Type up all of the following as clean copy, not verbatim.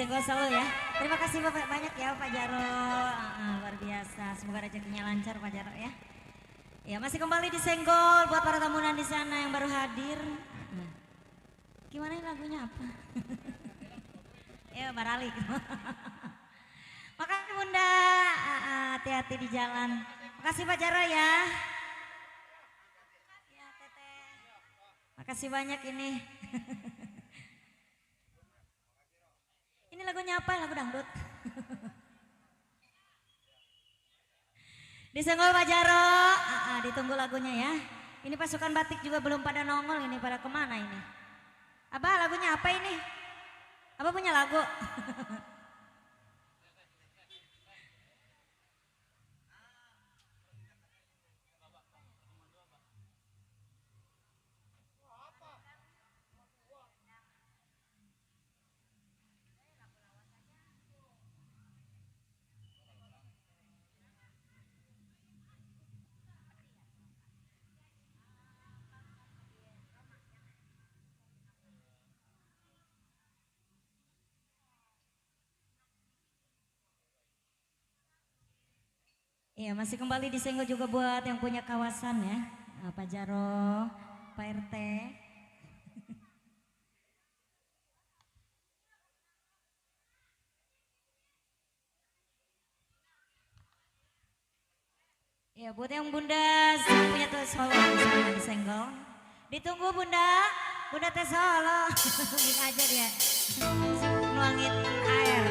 disenggol selalu ya. Terima kasih Bapak banyak ya Pak Jaro. Luar biasa. Semoga rezekinya lancar Pak Jaro ya. Ya masih kembali disenggol buat para tamunan di sana yang baru hadir. Gimana ini lagunya apa? Ya baralik. Makasih Bunda. Hati-hati di jalan. Makasih Pak Jaro ya. Ya Teteh. Makasih banyak ini. Ini lagunya apa? Lagu dangdut. Disenggol Pak Jaro, ditunggu lagunya ya. Ini pasukan batik juga belum pada nongol ini, pada kemana ini? Abah lagunya apa ini? Abah punya lagu? Iya masih kembali disenggol juga buat yang punya kawasan ya. Pak Jaro, Pak RT. Ya buat yang Bunda punya tuh solo disenggol. Ditunggu Bunda, Bunda teh solo. Gini aja dia. Nuangin air.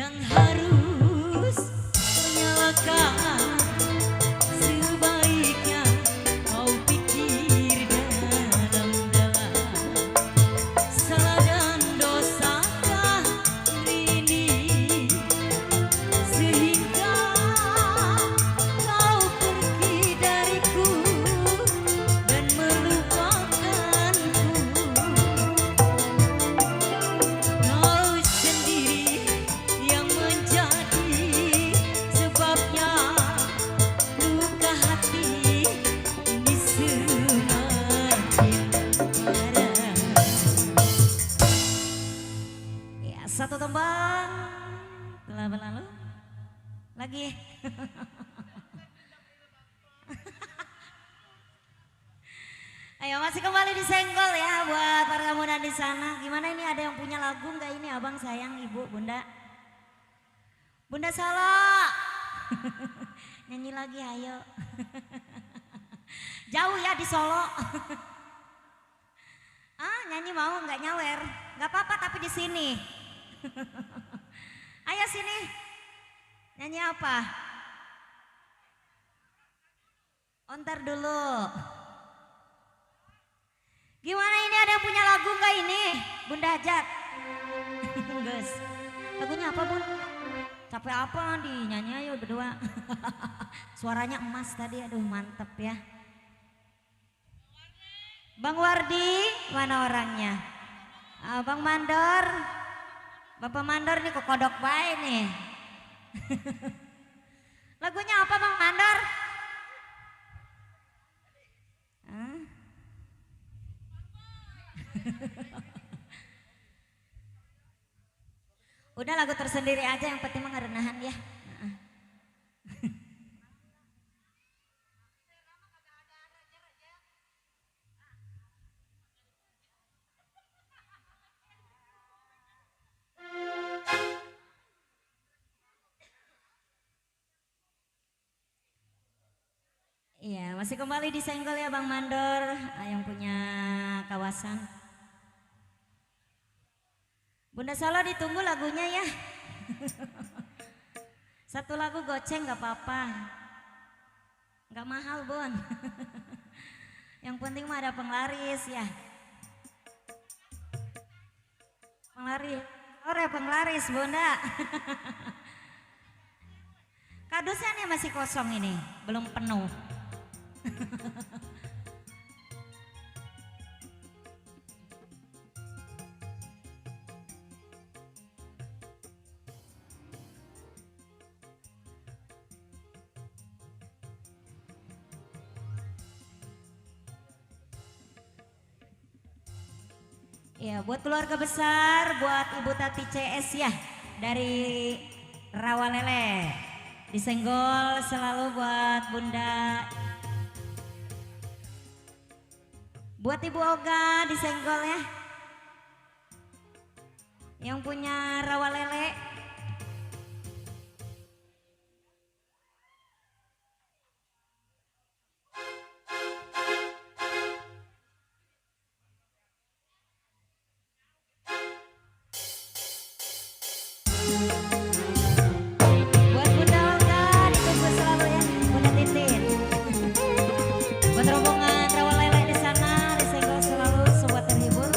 yang harus menyalakan. Sebaiknya kau pikir dalam-dalam, salah dan dosakah ini sehingga kau pergi dariku dan melupakanku. Kau sendiri yang menjadi sebabnya luka hati ini semakin parah. Ya, satu tembang telah berlalu lagi. Ayo masih kembali di Senggol ya buat para tamu di sana. Gimana ini, ada yang punya lagu nggak ini, abang sayang, ibu, bunda? Bunda Solo. Nyanyi lagi ayo. Jauh ya di Solo. Ah, nyanyi mau nggak nyawer? Nggak apa-apa tapi di sini. Ayo sini. Nyanyi apa? Ontar dulu. Gimana ini, ada yang punya lagu nggak ini? Bunda Hajat. Gus. Lagunya apa, Bun? Capek apa dinyanyi ayo berdua. Suaranya emas tadi, aduh mantep ya. Bang Wardi, mana orangnya? Bang Mandor. Bapak Mandor nih kok kodok baik nih. Lagunya apa Bang Mandor? Hah? Udah lagu tersendiri aja, yang penting mah ngerenahan ya. Iya, masih kembali di Senggol ya Bang Mandor, yang punya kawasan. Bunda Solo ditunggu lagunya ya. Satu lagu goceng gak apa-apa. Gak mahal Bun. Yang penting mah ada penglaris ya. Penglaris, ore penglaris Bunda. Kadusnya nih masih kosong ini, belum penuh. Ya, buat keluarga besar, buat Ibu Tati CS ya, dari Rawalele. Disenggol selalu buat Bunda. Buat Ibu Oga disenggol ya. Yang punya Rawalele. Buat Bunda Oga ditunggu selalu ya, Bunda Titin. Buat rombongan Rawalele di sana disenggol selalu sobat terhibur.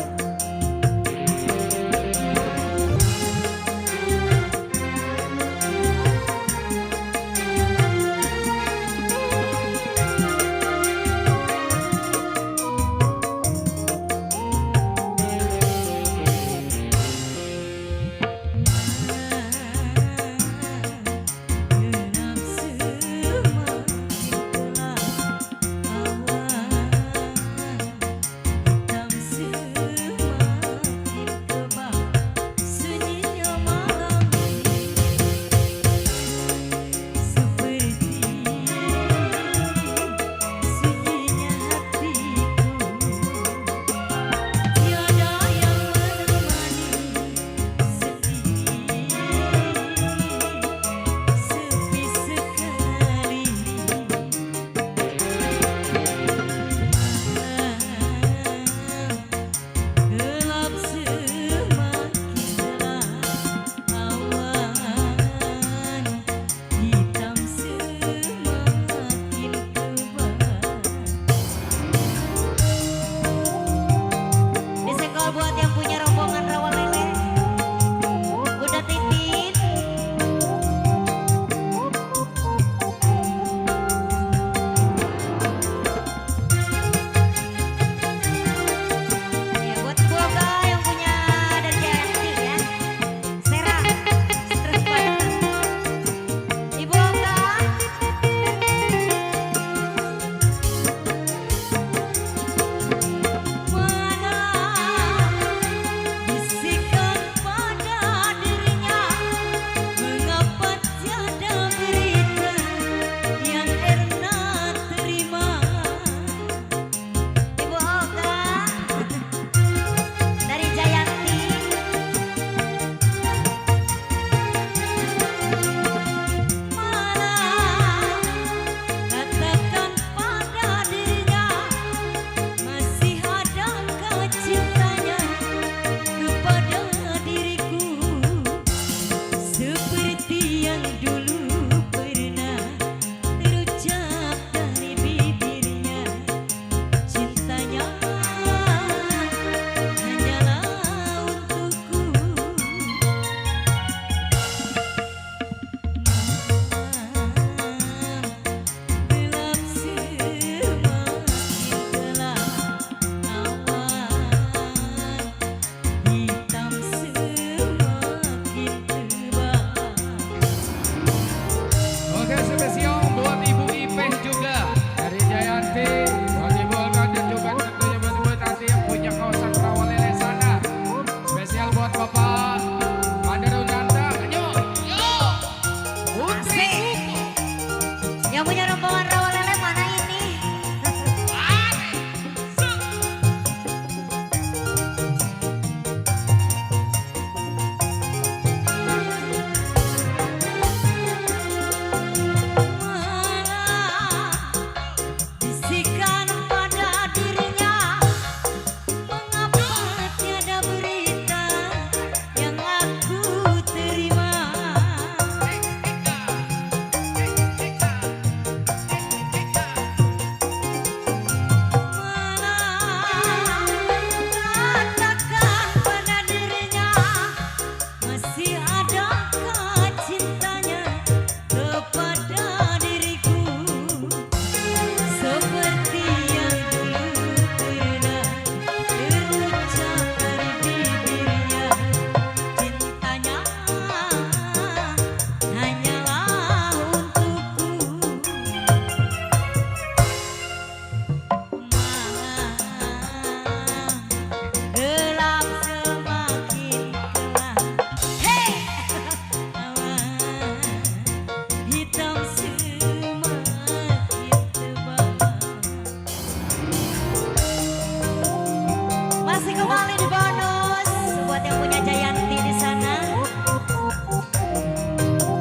seperti yang dulu pernah terucap dari bibirnya. Cintanya hanyalah untukku. Gelap semakin gelap, awan hitam semakin tebal. Oke, spesial buat Ibu Ipeh juga dari Jayanti, buat Ibu Olga dan juga tentunya buat Ibu Tati yang punya kawasan Rawalele sana. Spesial buat Bapak Pandarunanta. Ayo, yo, Putri. Yang punya rombongan Rawalele mana ini? Malah bisikan pada dirinya, mengapa tiada berita yang aku terima. Katakan pada dirinya, masih adakah cintanya kepada diriku, seperti yang dulu pernah terucap dari bibirnya. Cintanya hanyalah untukku. Gelap semakin gelap, hey, awan hitam semakin tebal. Masih kembali di bonus buat yang punya Jayanti di sana.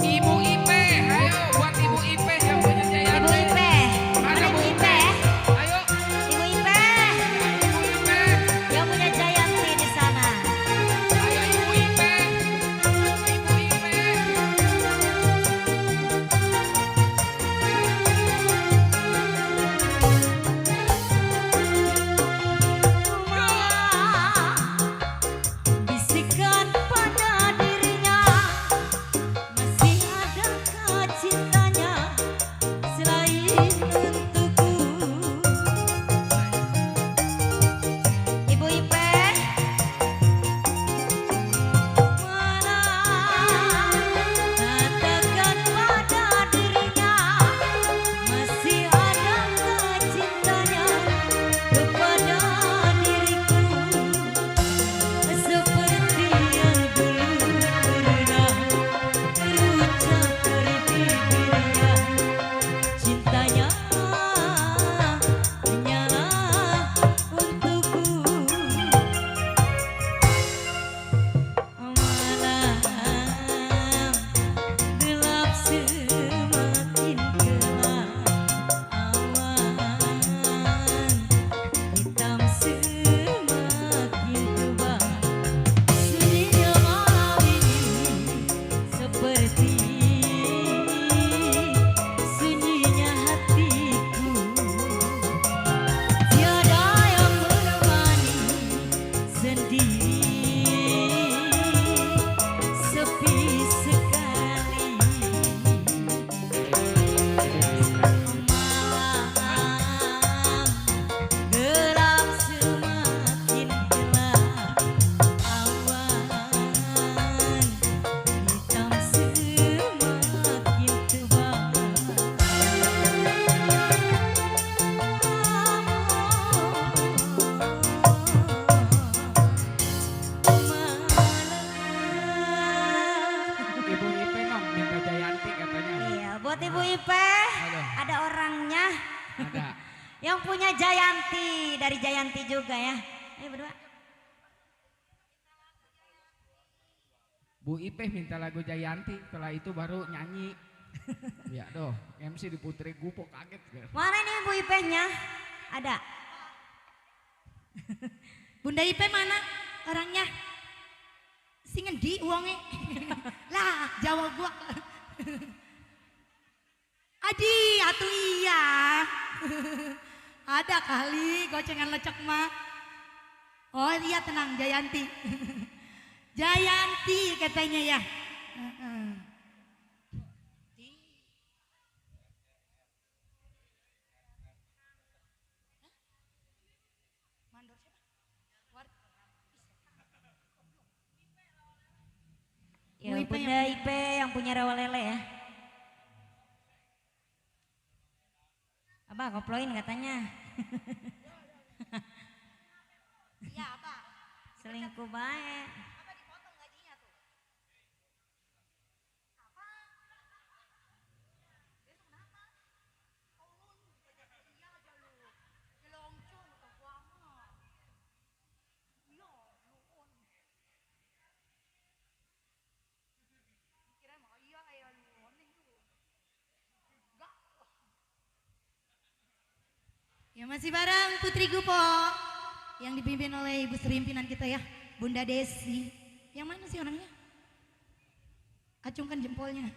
Ibu Ipeh, ayo buat Ibu Ipeh yang punya Ibu Jayanti. Ipeh, Ada mana Bu Ibu Ipeh? Ayo, Ibu Ipeh Ibu Ipeh. yang punya Jayanti di sana. Ayo Ibu Ipeh. Ibu Ipeh. Bisikan pada dirinya, masih adakah cintanya selain untukku. Ibu Ipeh, mana katakan pada dirinya, masih adakah cintanya kepada diriku, seperti yang dulu pernah terucap dari bibirnya. Cintanya hanyalah untukku. Malam gelap semakin gelap, awan hitam semakin tebal. Sunyinya malam ini seperti sunyinya hatiku. Tiada yang menemani, sendiri, sepi sekali. Malam gelap semakin gelap, awan hitam semakin tebal. Ibu Ipeh dong minta Jayanti katanya. Iya, buat Ibu Ipeh Aduh. ada orangnya Ada. yang punya Jayanti, dari Jayanti juga ya. Ayo berdua. Bu Ipeh minta lagu Jayanti, setelah itu baru nyanyi. Ya doh, MC di Putri Gupo kaget. Mana nih Bu Ipehnya? Ada. Bunda Ipeh mana orangnya? Sing ngendi uangnya? Lah, jawab gua. Adi, atuh iya. Ada kali gocengan lecek mah. Oh iya tenang, Jayanti. Jayanti katanya ya. Ya, Bu Ipe Bunda Ipe yang punya rawa lele ya. Abah koploin katanya. Iya apa? Selingkuh baik. Apa dipotong gajinya tuh? Apa? Besok kenapa? Ulun, iya aja lu. Jelongcung ke gua mah. Iya, ulun. Kira mah iya ya lu, oning tuh. Enggak. Ya masih bareng Putri Gupo yang dipimpin oleh Ibu Serimpinan kita ya, Bunda Desi. Yang mana sih orangnya? Acungkan jempolnya.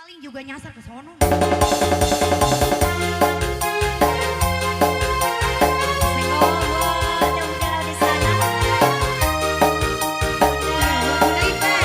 Paling juga nyasar ke sono. Senggol buat yang punya di sana. Bunda Ipe.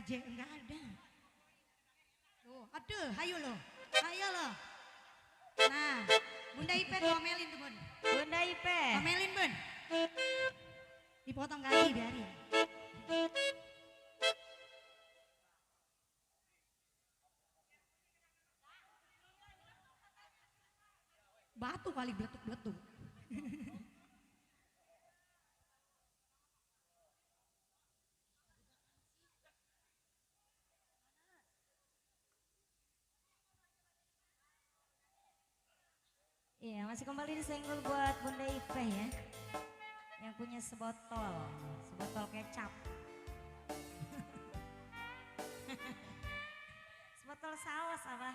RJ enggak ada. Tuh, aduh, hayu lo. Hayo lo. Nah, Bunda Ipe ngomelin tuh, Bun. Bunda Ipe. Ngomelin, Bun. Dipotong gaji biarin. Batu kali beletuk-beletuk. Iya, masih kembali disenggol buat Bunda Ipe ya. Yang punya sebotol kecap. Sebotol saus apa?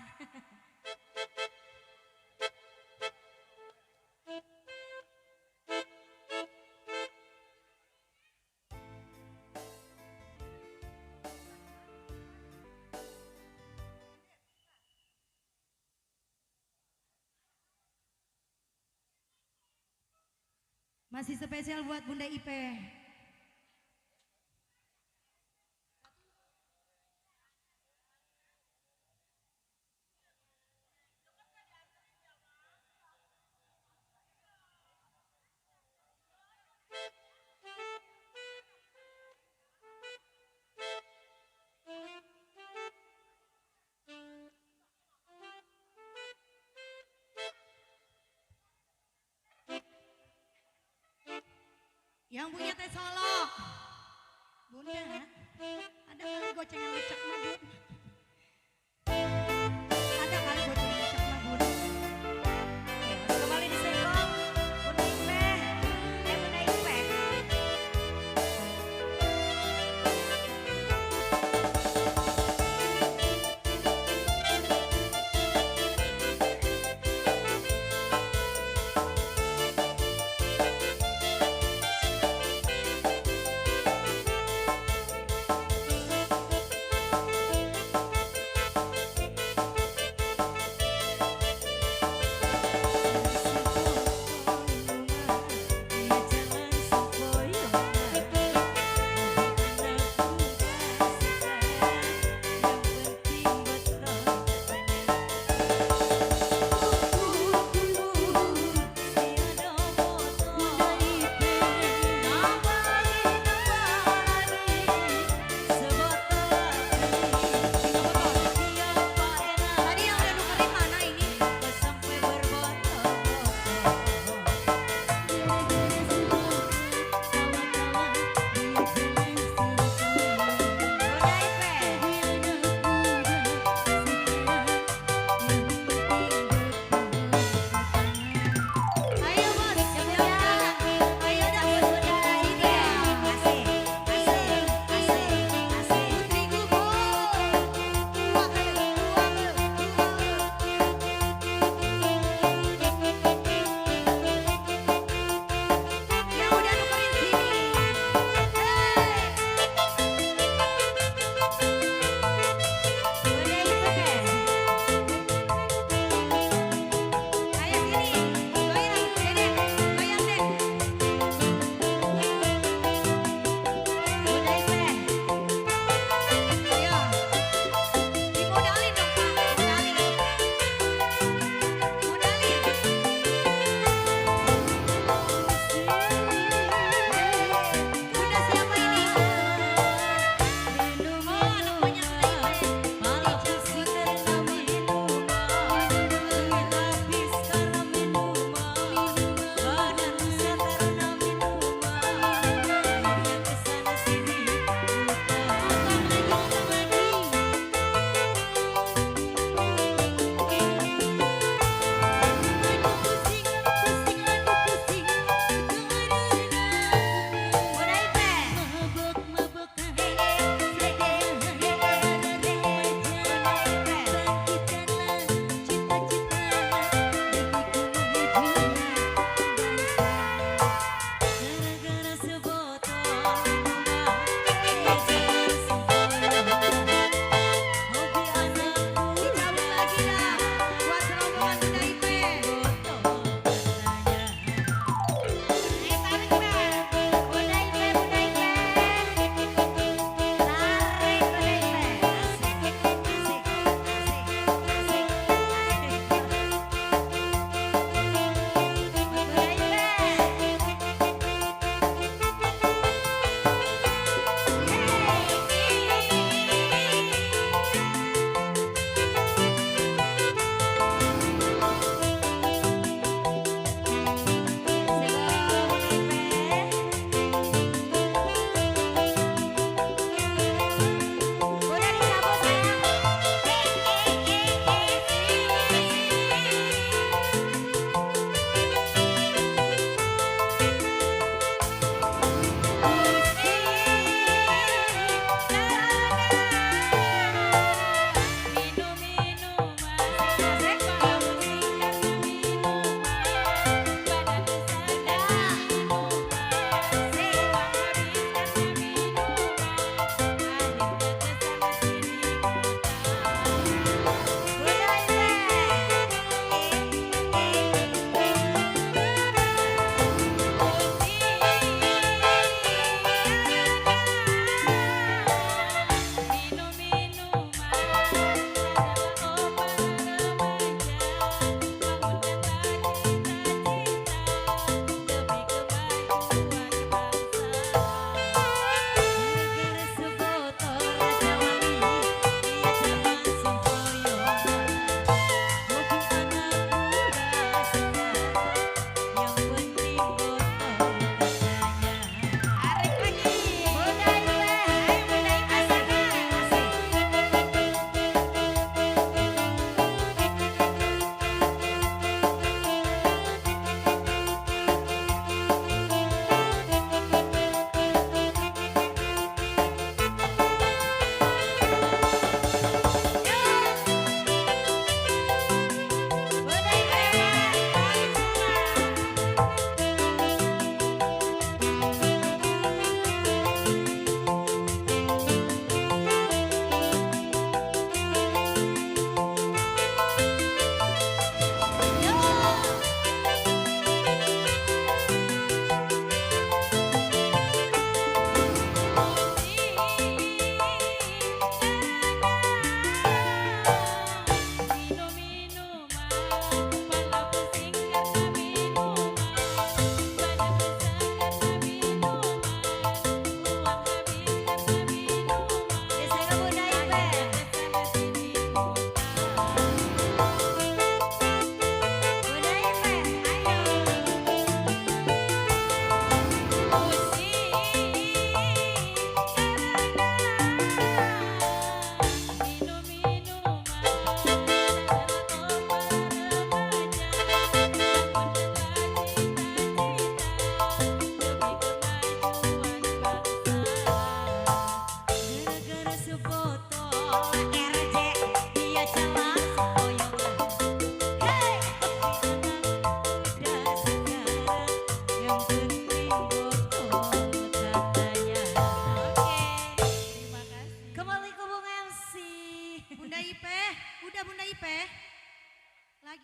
Masih spesial buat Bunda Ipe. Yang punya teh solo. Bunda, ada kali gocengan lecek mah, Bun. Ada kali gocengan lecek mah, Bun. Iya, masih kembali disenggol Bunda Ipe. Bunda Ipe.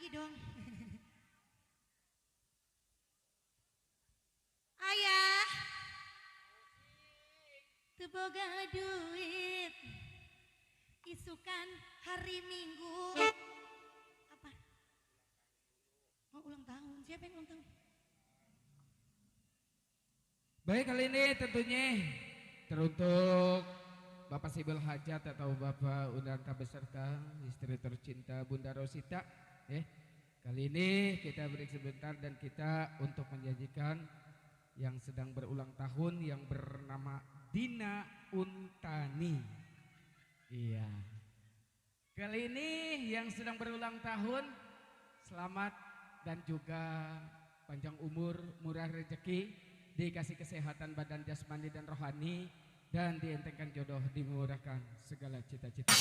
lagi dong. Ayah, teboga duit, isukan hari Minggu. Apa? Oh ulang tahun, siapa yang ulang tahun? Baik, kali ini tentunya teruntuk Bapak Sibil Hajat atau Bapak Undanta beserta istri tercinta Bunda Rosita. Kali ini kita break sebentar dan kita untuk menjanjikan yang sedang berulang tahun yang bernama Dina Untani. Iya. Kali ini yang sedang berulang tahun selamat dan juga panjang umur, murah rezeki, dikasih kesehatan badan jasmani dan rohani, dan dientengkan jodoh, dimurahkan segala cita-cita.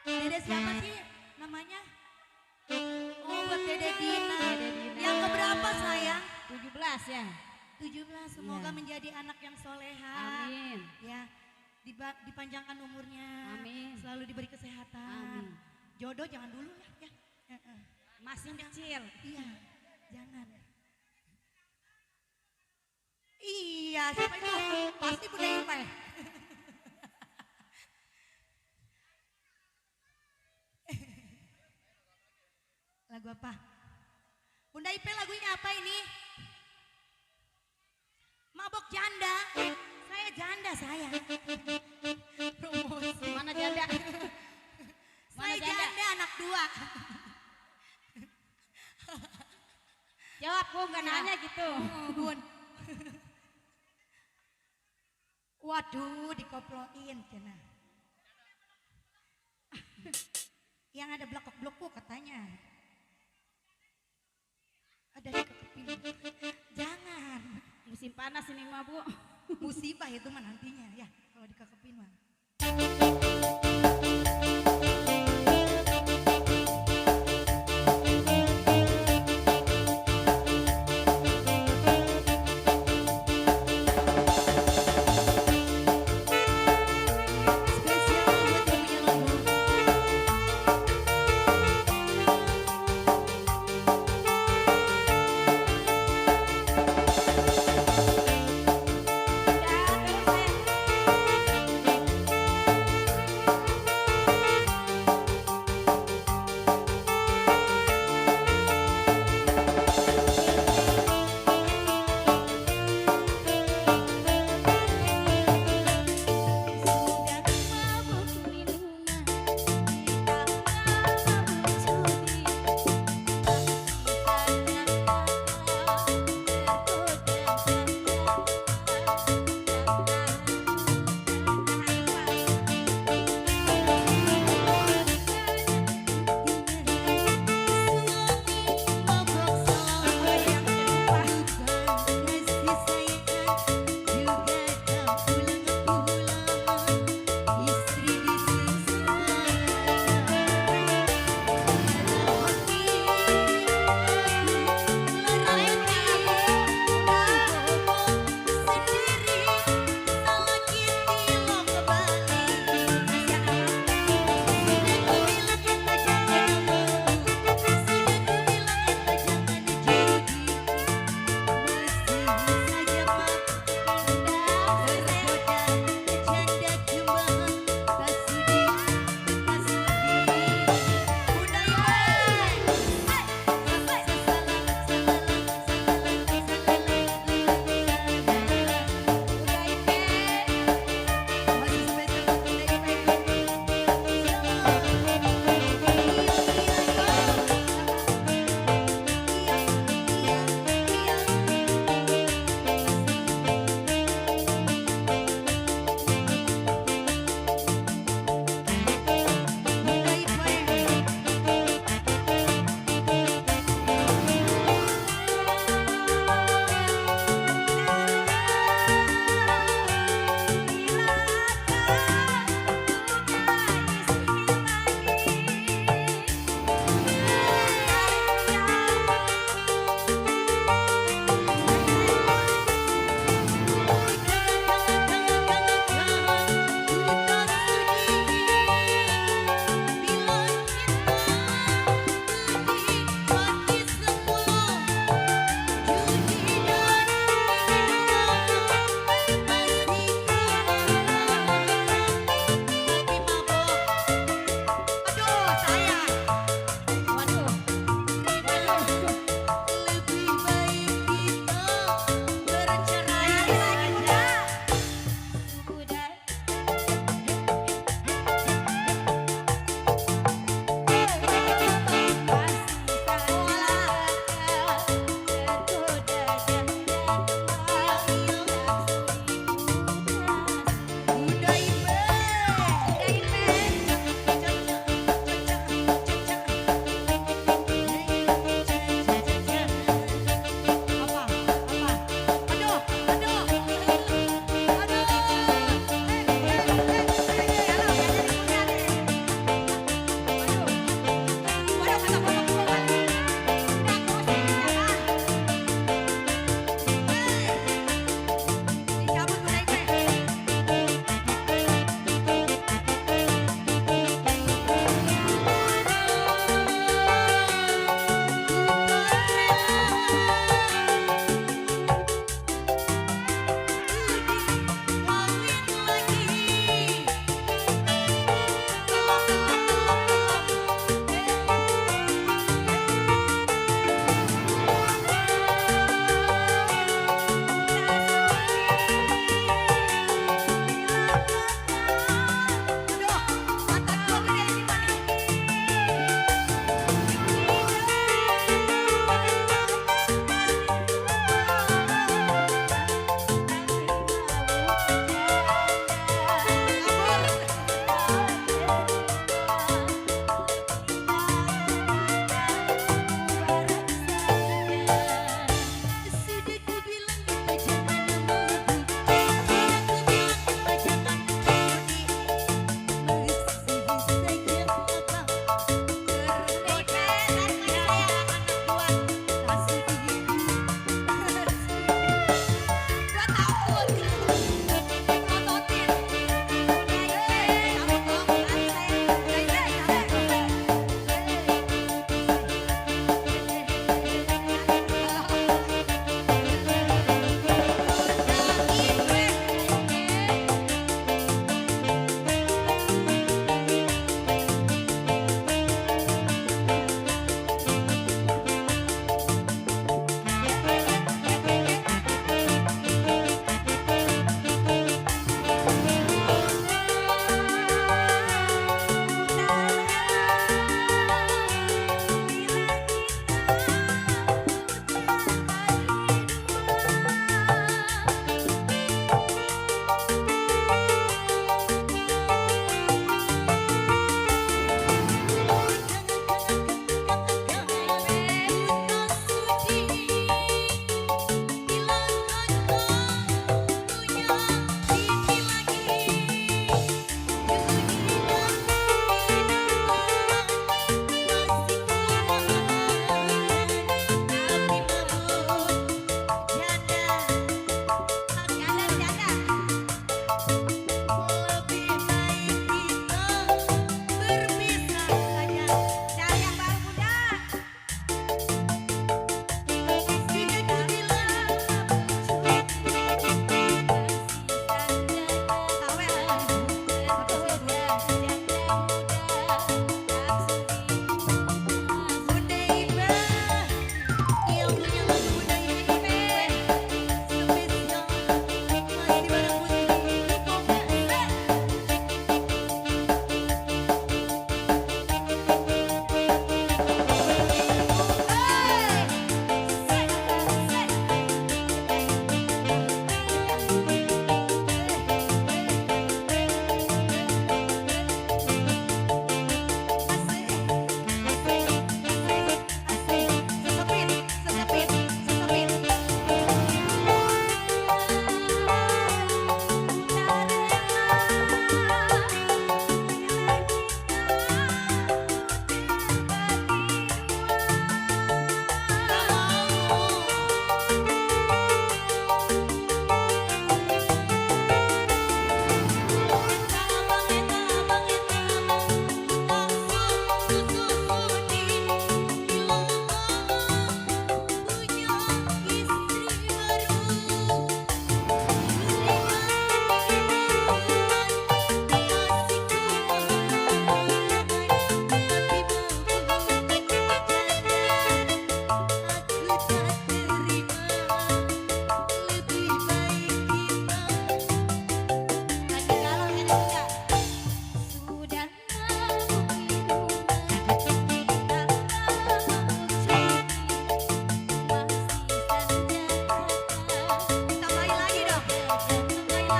Dede siapa sih? namanya? Oh, buat Dede Dina. Dede Dina. Yang keberapa sayang? 17 ya. 17. Semoga Iya. menjadi anak yang soleha. Amin. Ya, dipanjangkan umurnya. Amin. Selalu diberi kesehatan. Amin. Jodoh jangan dulu lah ya. Masih kecil. Iya, jangan. Iya, siapa itu? Pasti Bunda Ipe. Lagu apa? Bunda Ipe lagunya apa ini? Mabok janda. Saya janda saya. Promosi. Mana janda? Mana Saya janda anak 2. Jawab Bu, nggak Iya. nanya gitu. Oh, Bun. Waduh, dikoploin cina. Yang ada blokok-blokku katanya. Ada dikekepin. Jangan. Musim panas ini mah Bu. Musibah itu mah nantinya ya kalau dikekepin mah. Spesial buat yang punya lagu. Udah terus ya.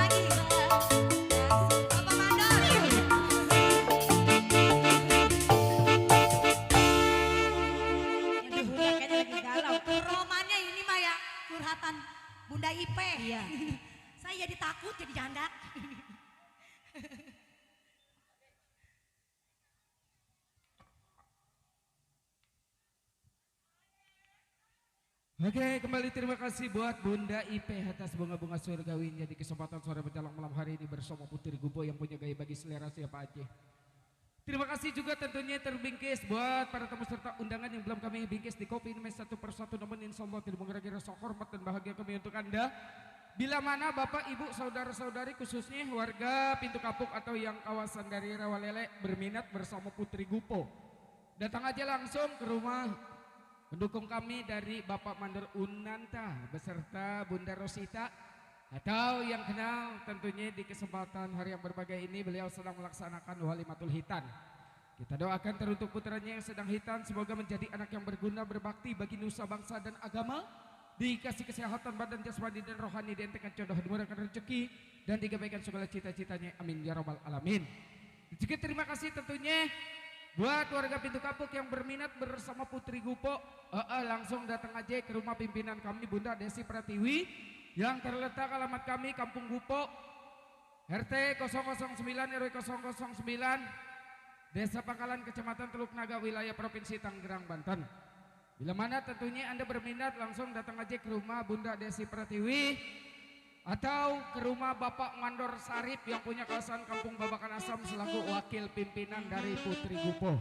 lagi. Bapak Mandor. Ini Bunda kayaknya lagi galau. Romannya ini mah ya curhatan Bunda Ipe. Iya. Saya jadi takut jadi janda. Oke, kembali terima kasih buat Bunda Ipe atas bunga-bunga surgawinya di kesempatan sore menjelang malam hari ini bersama Putri Gupo yang punya gaya bagi selera siapa aja. Terima kasih juga tentunya terbingkis buat para tamu serta undangan yang belum kami bingkis di kopi ini satu persatu, namun insya Allah tidak mengurangi rasa hormat dan bahagia kami untuk Anda. Bila mana Bapak, Ibu, Saudara-saudari khususnya warga Pintu Kapuk atau yang kawasan dari Rawalele berminat bersama Putri Gupo, datang aja langsung ke rumah mendukung kami dari Bapak Mandor Unanta beserta Bunda Rosita, atau yang kenal tentunya di kesempatan hari yang berbahagia ini beliau sedang melaksanakan Walimatul Hitan. Kita doakan teruntuk putranya yang sedang hitan semoga menjadi anak yang berguna berbakti bagi nusa bangsa dan agama, dikasih kesehatan badan jasmani dan rohani, dientengkan jodoh, dimurahkan rezeki dan digabaikan segala cita-citanya, amin ya rabbal alamin. Juga terima kasih tentunya buat warga Pintu Kapuk yang berminat bersama Putri Gupo, langsung datang aja ke rumah pimpinan kami Bunda Desi Pratiwi yang terletak alamat kami Kampung Gupo, RT 009 RW 009, Desa Pangkalan, Kecamatan Teluk Naga, wilayah Provinsi Tangerang, Banten. Bila mana tentunya Anda berminat langsung datang aja ke rumah Bunda Desi Pratiwi atau ke rumah Bapak Mandor Sarip yang punya kawasan Kampung Babakan Asam selaku wakil pimpinan dari Putri Gupo.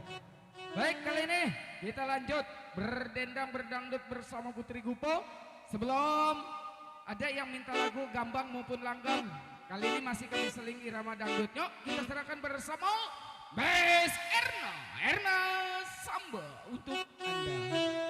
Baik, kali ini kita lanjut berdendang berdangdut bersama Putri Gupo. Sebelum ada yang minta lagu gambang maupun langgam, kali ini masih kami seling irama dangdut. Yuk kita serahkan bersama Mas Erna Samba untuk Anda.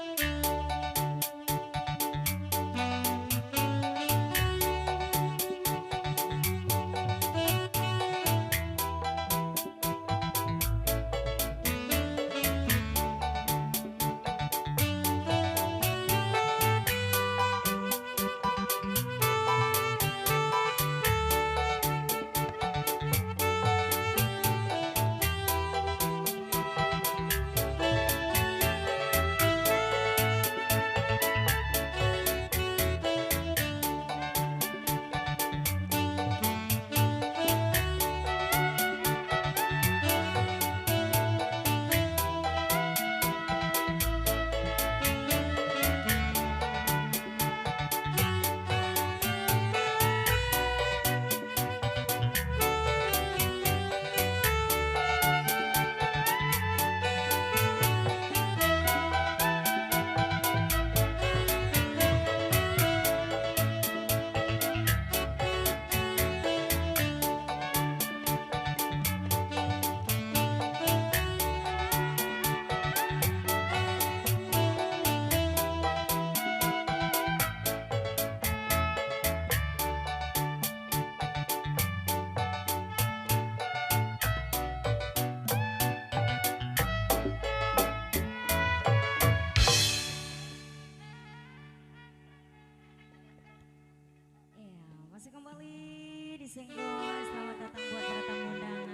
Masih kembali di Senggol. Selamat datang buat para tamu undangan yang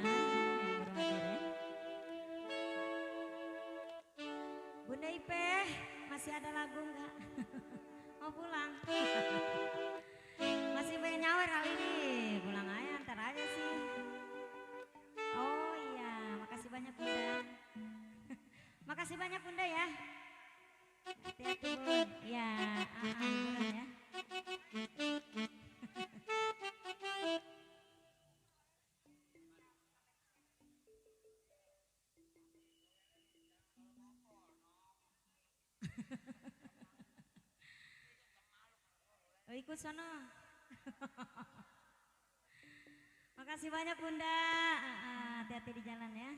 baru hadir ya. Bunda Ipe, masih ada lagu nggak? Mau pulang? Masih pengen nyawer kali ini. Pulang aja, ntar aja sih. Oh iya, makasih banyak Bunda. Makasih banyak Bunda ya. Hati-hati Bun. Ya, beneran ya. Oh, ikut sana. Makasih banyak Bunda. Hati-hati di jalan ya.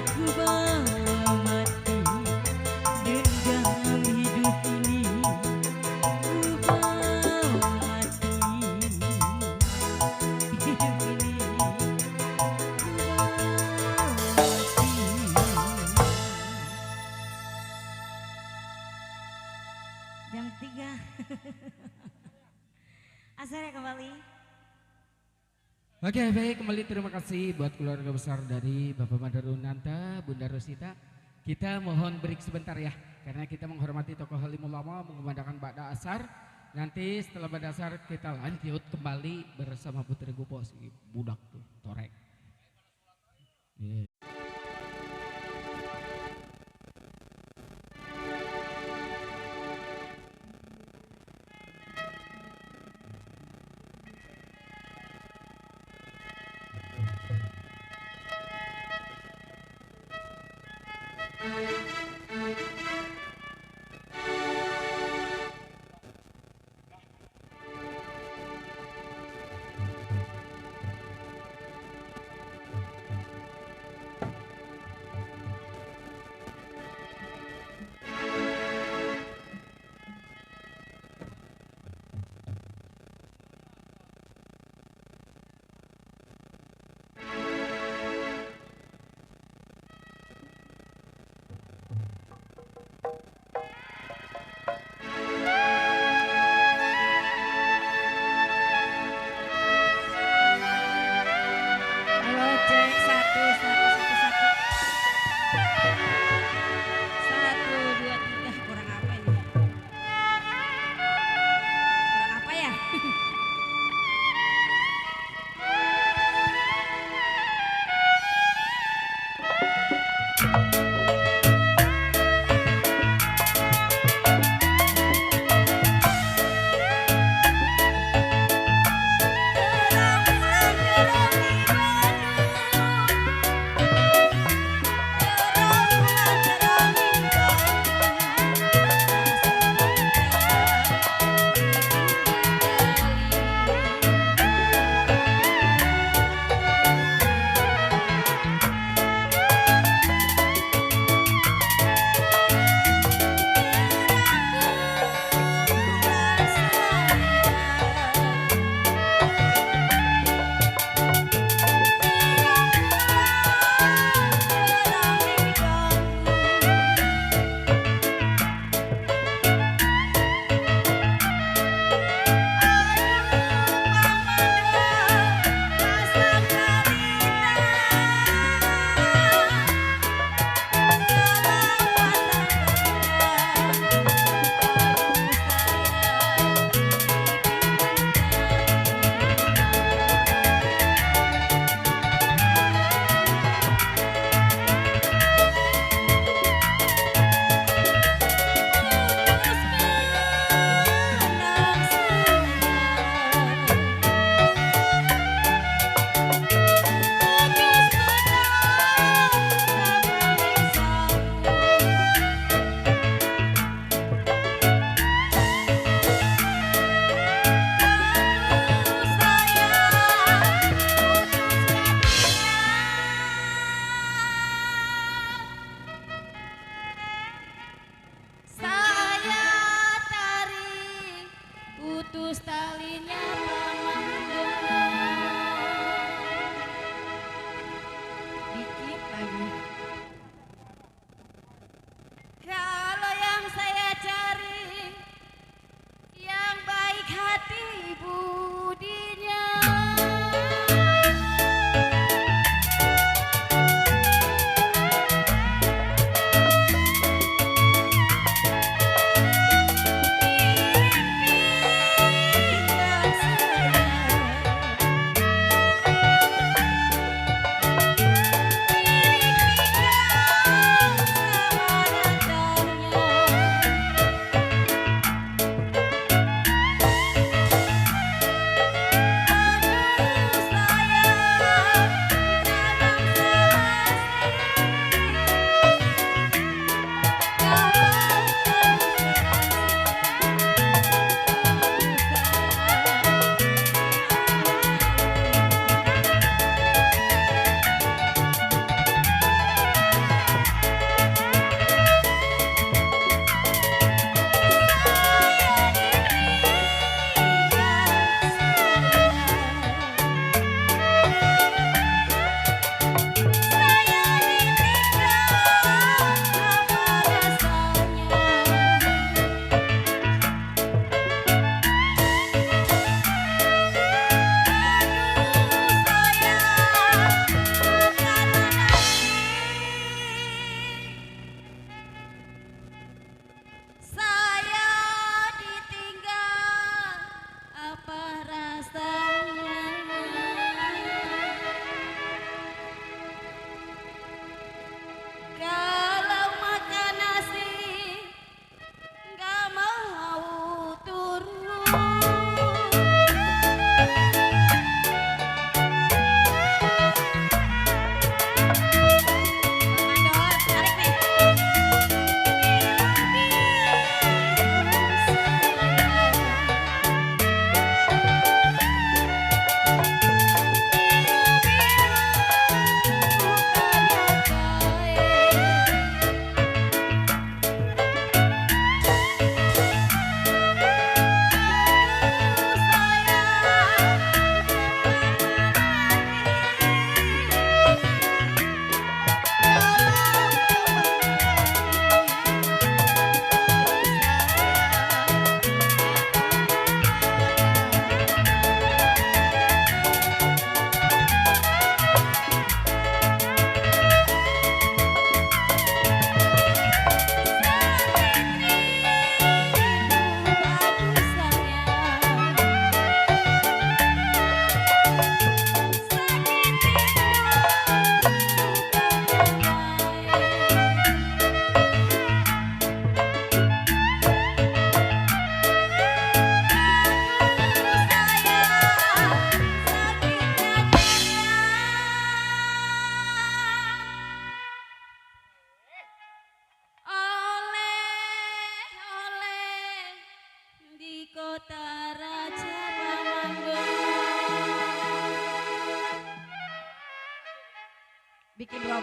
ku bawa mati dendam hidup ini ku bawa mati hidup ini ku bawa mati. Jam 3 Asar ya kembali. Oke baik, kembali terima kasih buat keluarga besar dari Bapak Madarunanta, Bunda Rosita. Kita mohon break sebentar ya, karena kita menghormati tokoh alim ulama mengumandangkan Ba'da Asar. Nanti setelah Ba'da Asar kita lanjut kembali bersama Putri Gupo si budak tuh, Torek. Yeah. Halo cek 1 kurang apa ini? Kurang apa ya?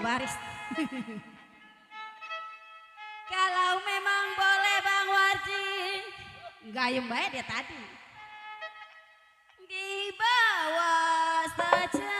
baris. Kalau memang boleh Bang Warji, gayung baik dia tadi. Di bawah saja.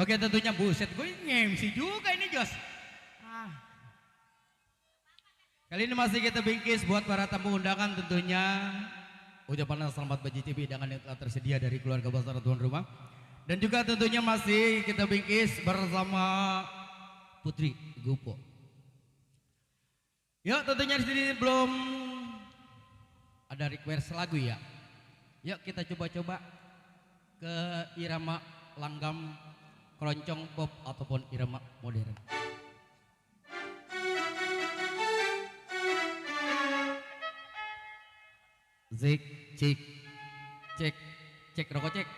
Oke tentunya buset gue nge-MC juga ini Jos. Kali ini masih kita bingkis buat para tamu undangan tentunya. Ucapan selamat bagi TV hidangan yang telah tersedia dari keluarga besar tuan rumah. Dan juga tentunya masih kita bingkis bersama Putri Gupo. Yuk tentunya di sini belum ada request lagu ya. Yuk kita coba-coba ke irama langgam keroncong pop ataupun irama modern. Zik, cik, cek, cek rokok cek.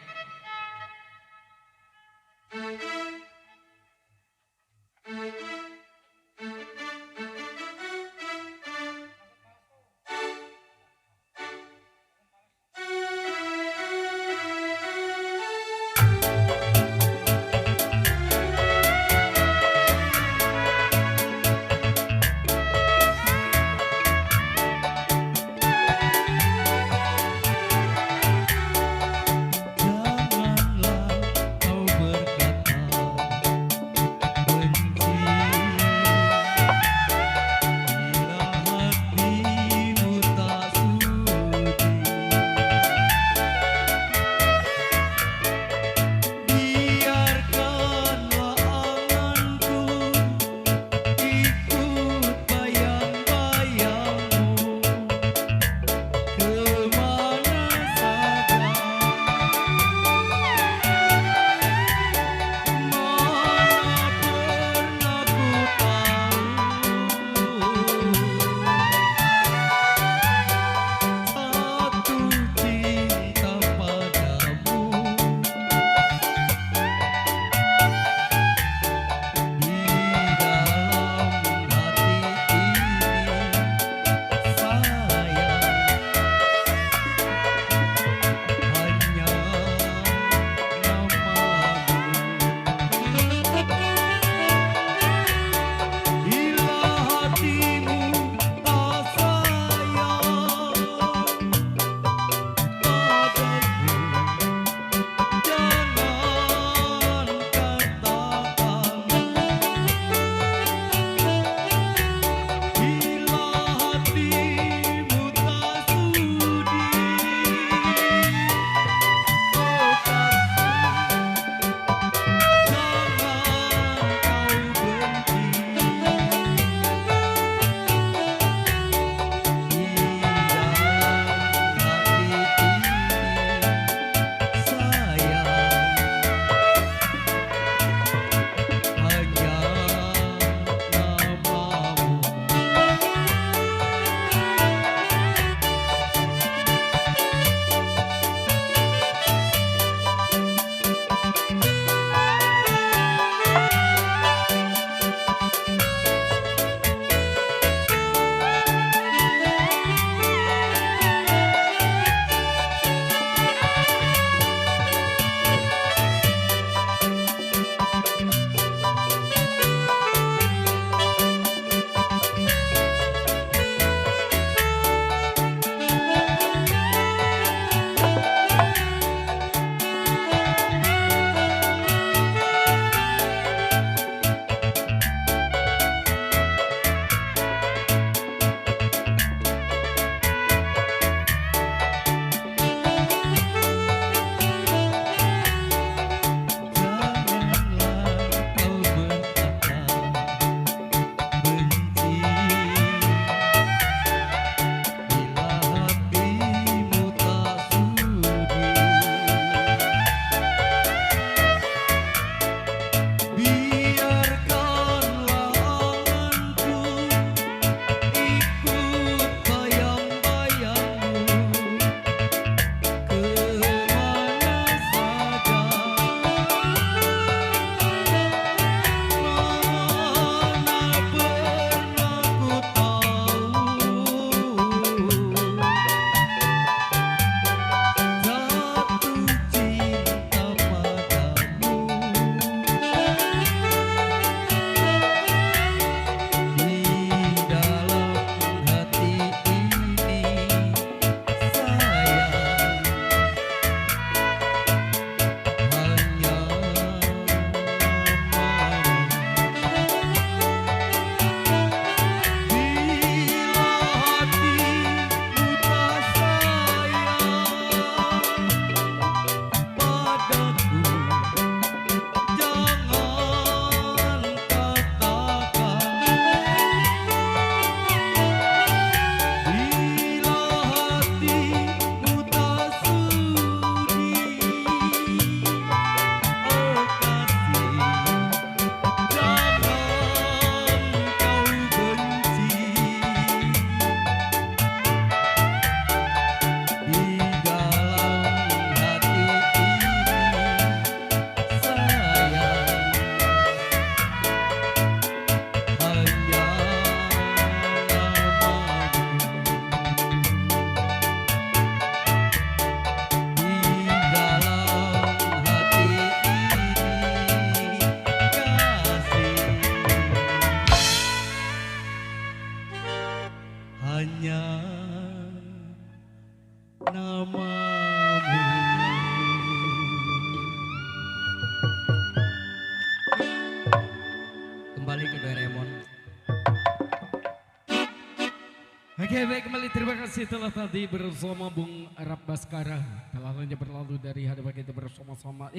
Oke baik kembali terima kasih telah tadi bersama Bung Arab Baskara. Telah hanya berlalu dari hadapan kita bersama-sama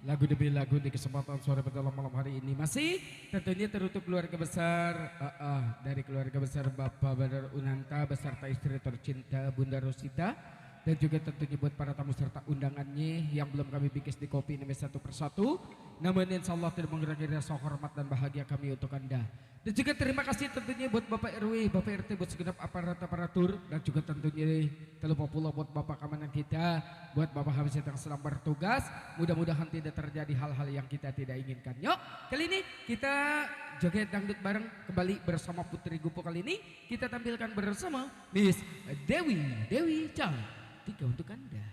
lagu demi lagu di kesempatan sore pada malam hari ini. Masih tentunya teruntuk keluarga besar dari keluarga besar Bapak Badar Unanta beserta istri tercinta Bunda Rosita. Dan juga tentunya buat para tamu serta undangannya yang belum kami bingkis di kopi ini satu persatu. Namun insya Allah tidak mengurangi rasa hormat dan bahagia kami untuk Anda. Dan juga terima kasih tentunya buat Bapak RW, Bapak RT, buat segenap aparatur. Dan juga tentunya terlupa pula buat Bapak keamanan kita, buat Bapak Hamzah yang sedang bertugas. Mudah-mudahan tidak terjadi hal-hal yang kita tidak inginkan. Yuk, kali ini kita joget dangdut bareng kembali bersama Putri Gupo. Kali ini kita tampilkan bersama Miss Dewi Chang. Tiga untuk Anda.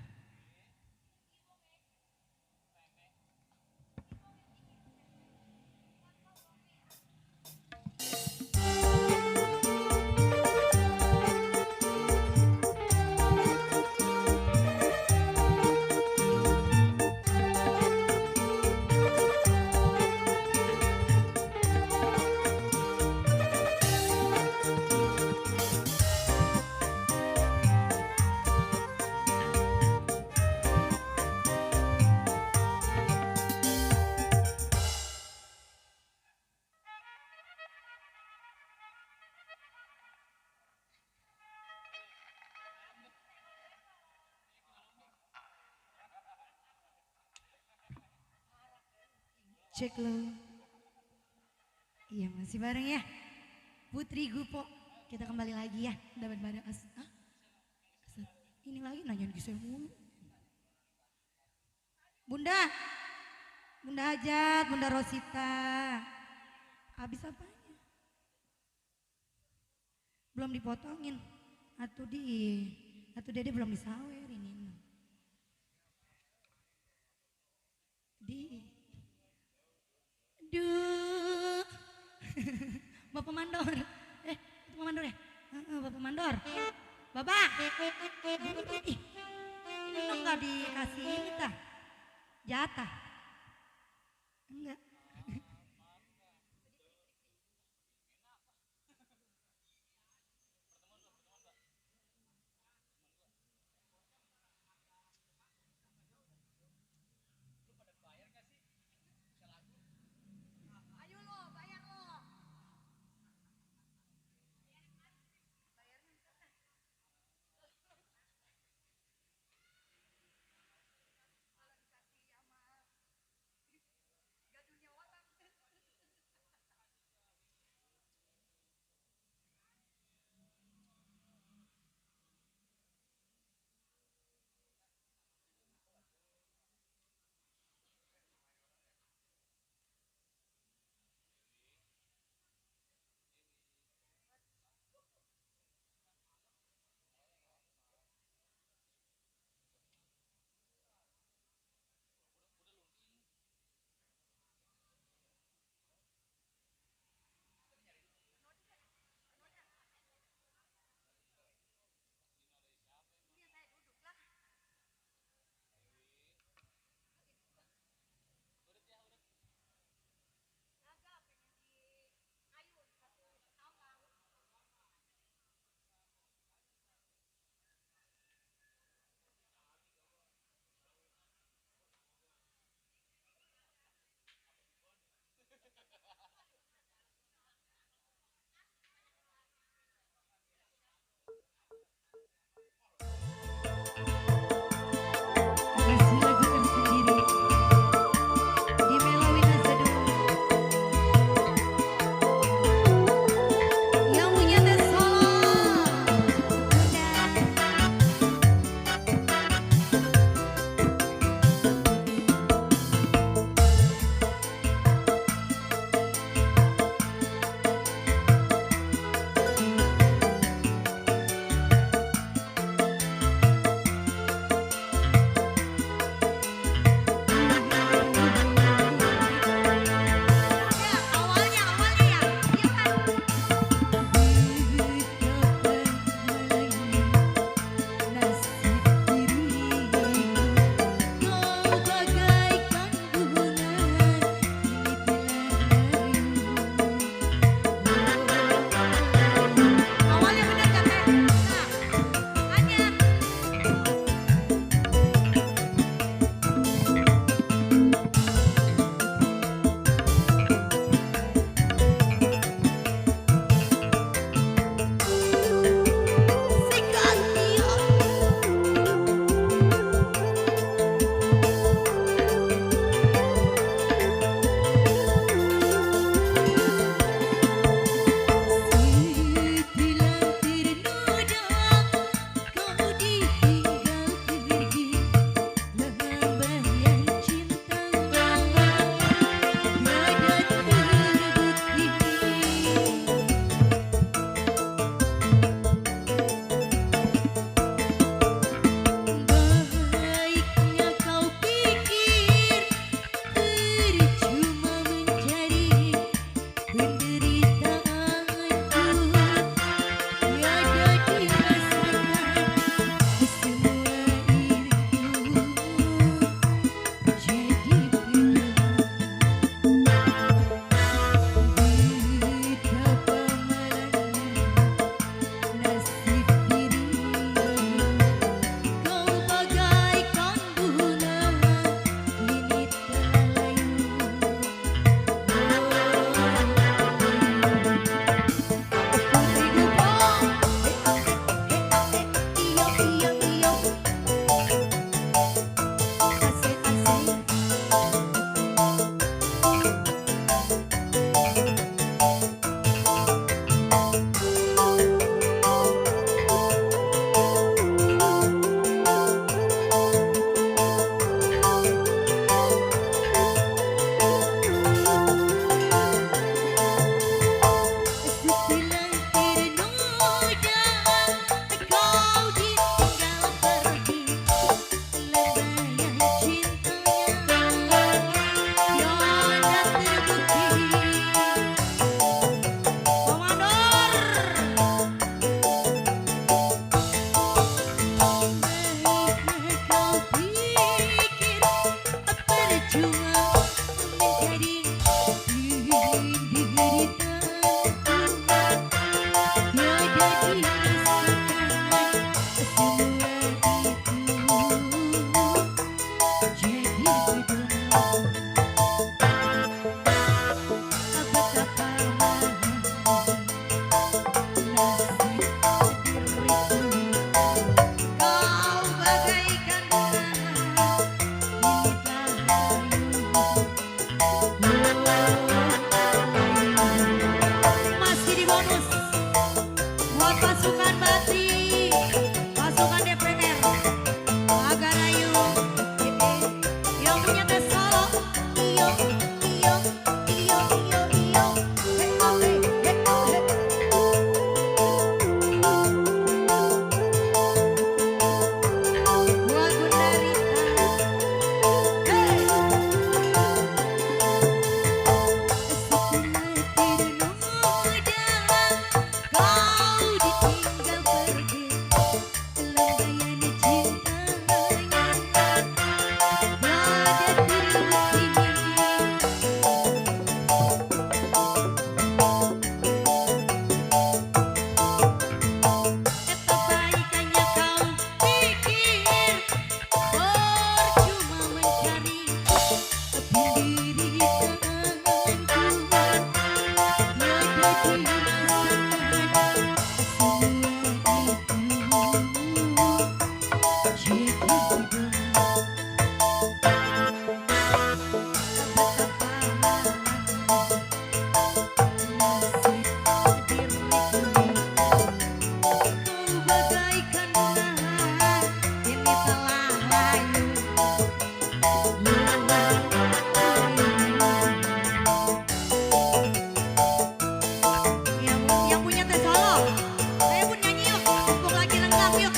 Cek lo. Iya masih bareng ya. Putri Gupo. Kita kembali lagi ya. Dapat bareng ini lagi nanyain kisah mulu. Bunda. Bunda Hajat, Bunda Rosita. Habis apanya? Belum dipotongin. Atau dede belum disawer ini. Duh. Bapak Mandor. Bapak Mandor ya? Bapak Mandor. Bapak. Ini lo nggak dikasih ini tah? Jatah. Enggak. Kau bagaikan masih di bonus buat pasukan Batri, pasukan DPR, agar ayu, yang punya tes solo, iyo, iyo, iyo, iyo, iyo, buat Bunda Rita, hey. Kau ditinggal pergi, lambaian cintanya, ada eta baikannya kau pikir, percuma mencari pendirian ku. Yang punya tes solo, saya pun nyanyi yuk, mumpung lagi lengkap yuk.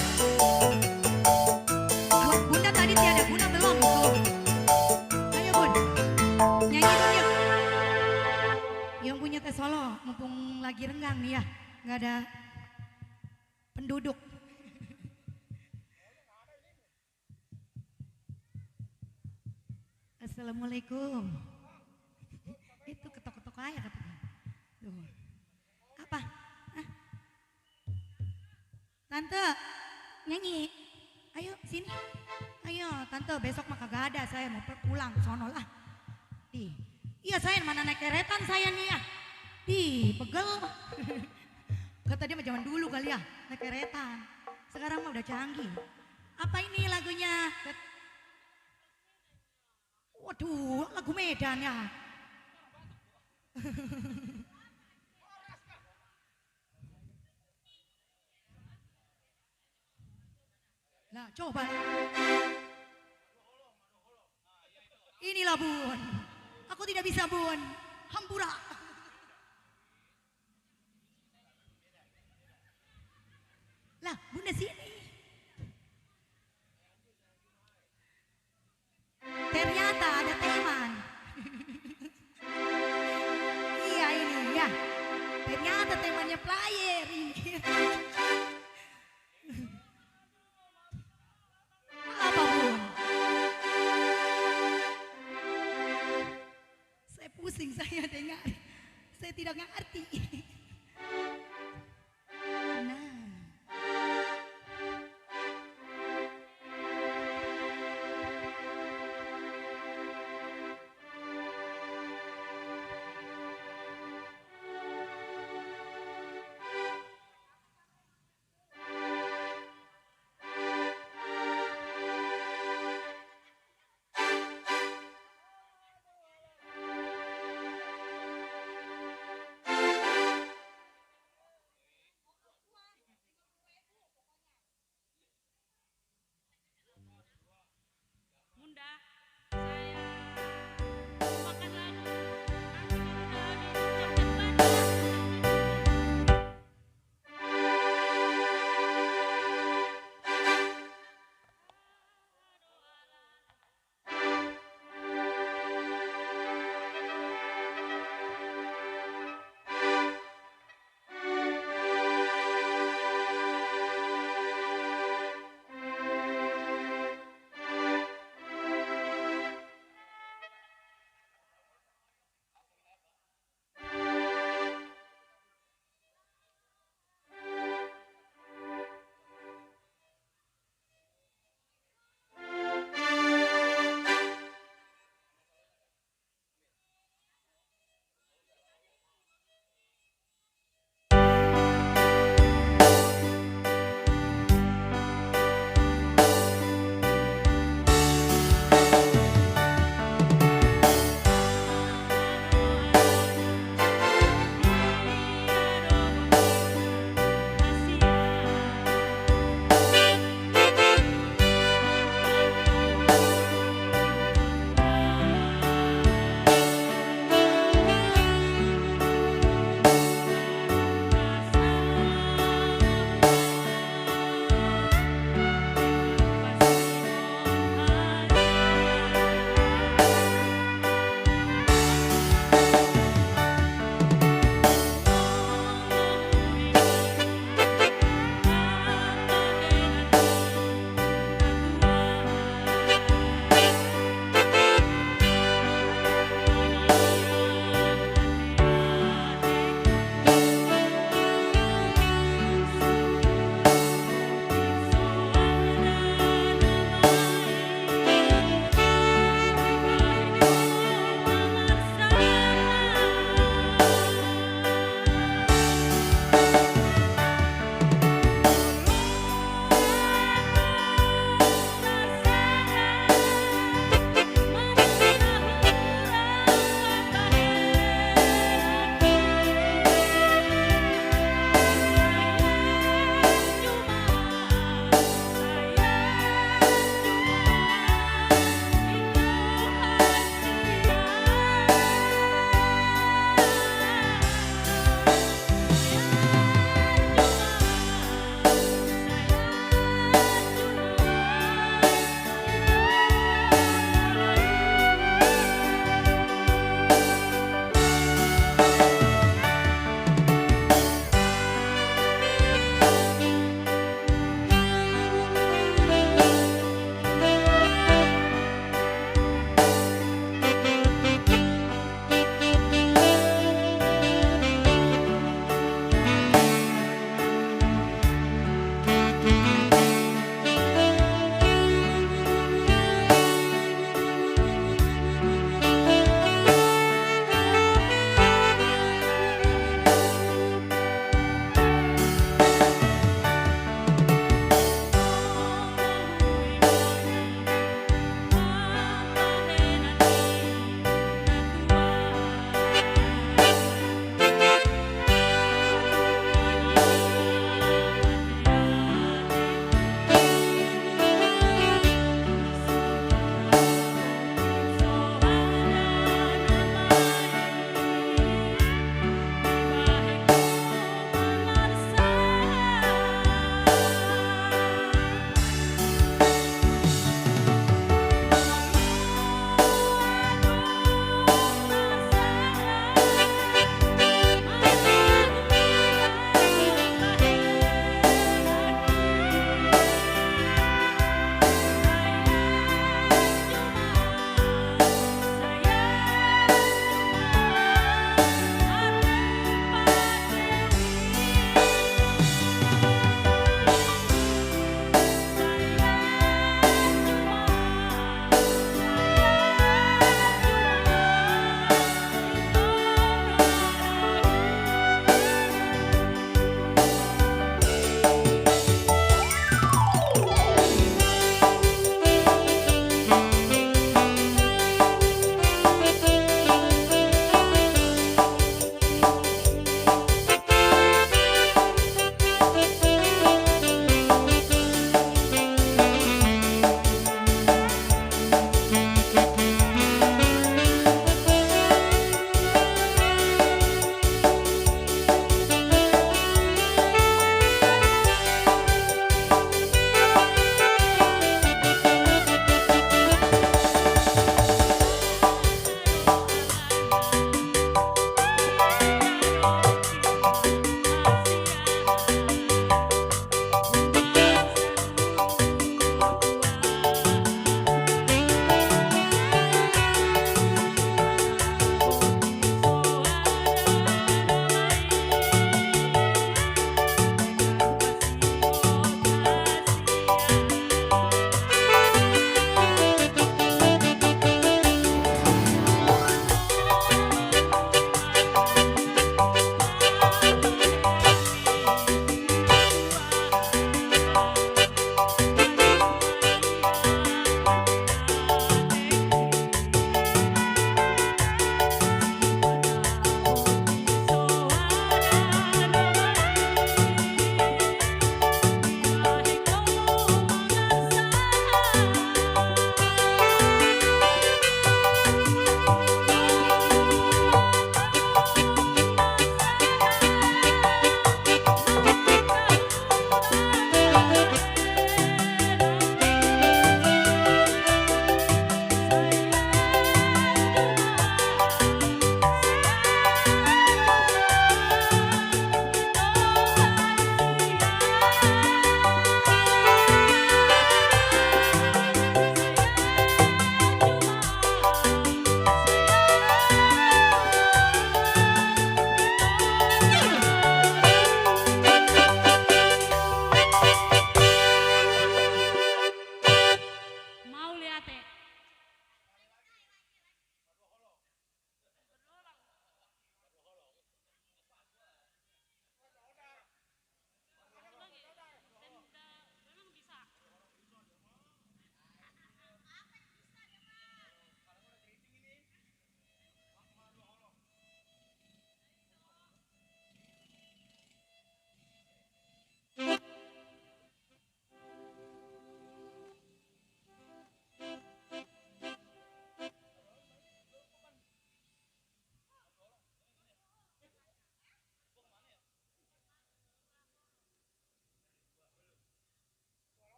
Buat Bunda tadi tiada, Bunda belum tuh. Ayo Bun, nyanyi dulu yuk. Yang punya tes solo, mumpung lagi renggang nih ya, nggak ada penduduk. Assalamualaikum. Itu ketok-ketok aja katanya. Tuh. Apa? Hah? Tante, nyanyi. Ayo sini. Ayo tante, besok mah kagak ada, saya mau pulang sono lah. Iya saya mana naik keretan saya nih ya. Pegel. Kata dia mah zaman dulu kali ya, naik keretan. Sekarang mah udah canggih. Apa ini lagunya? Waduh, lagu Medan ya. Nah, coba. Inilah Bun. Aku tidak bisa Bun. Hampura. Lah, Bunda sini. Ternyata ada teman. Iya ini ya. Ternyata temannya player ini. Apa Bun? Saya pusing saya dengar. Saya tidak ngerti. Nah.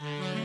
Siang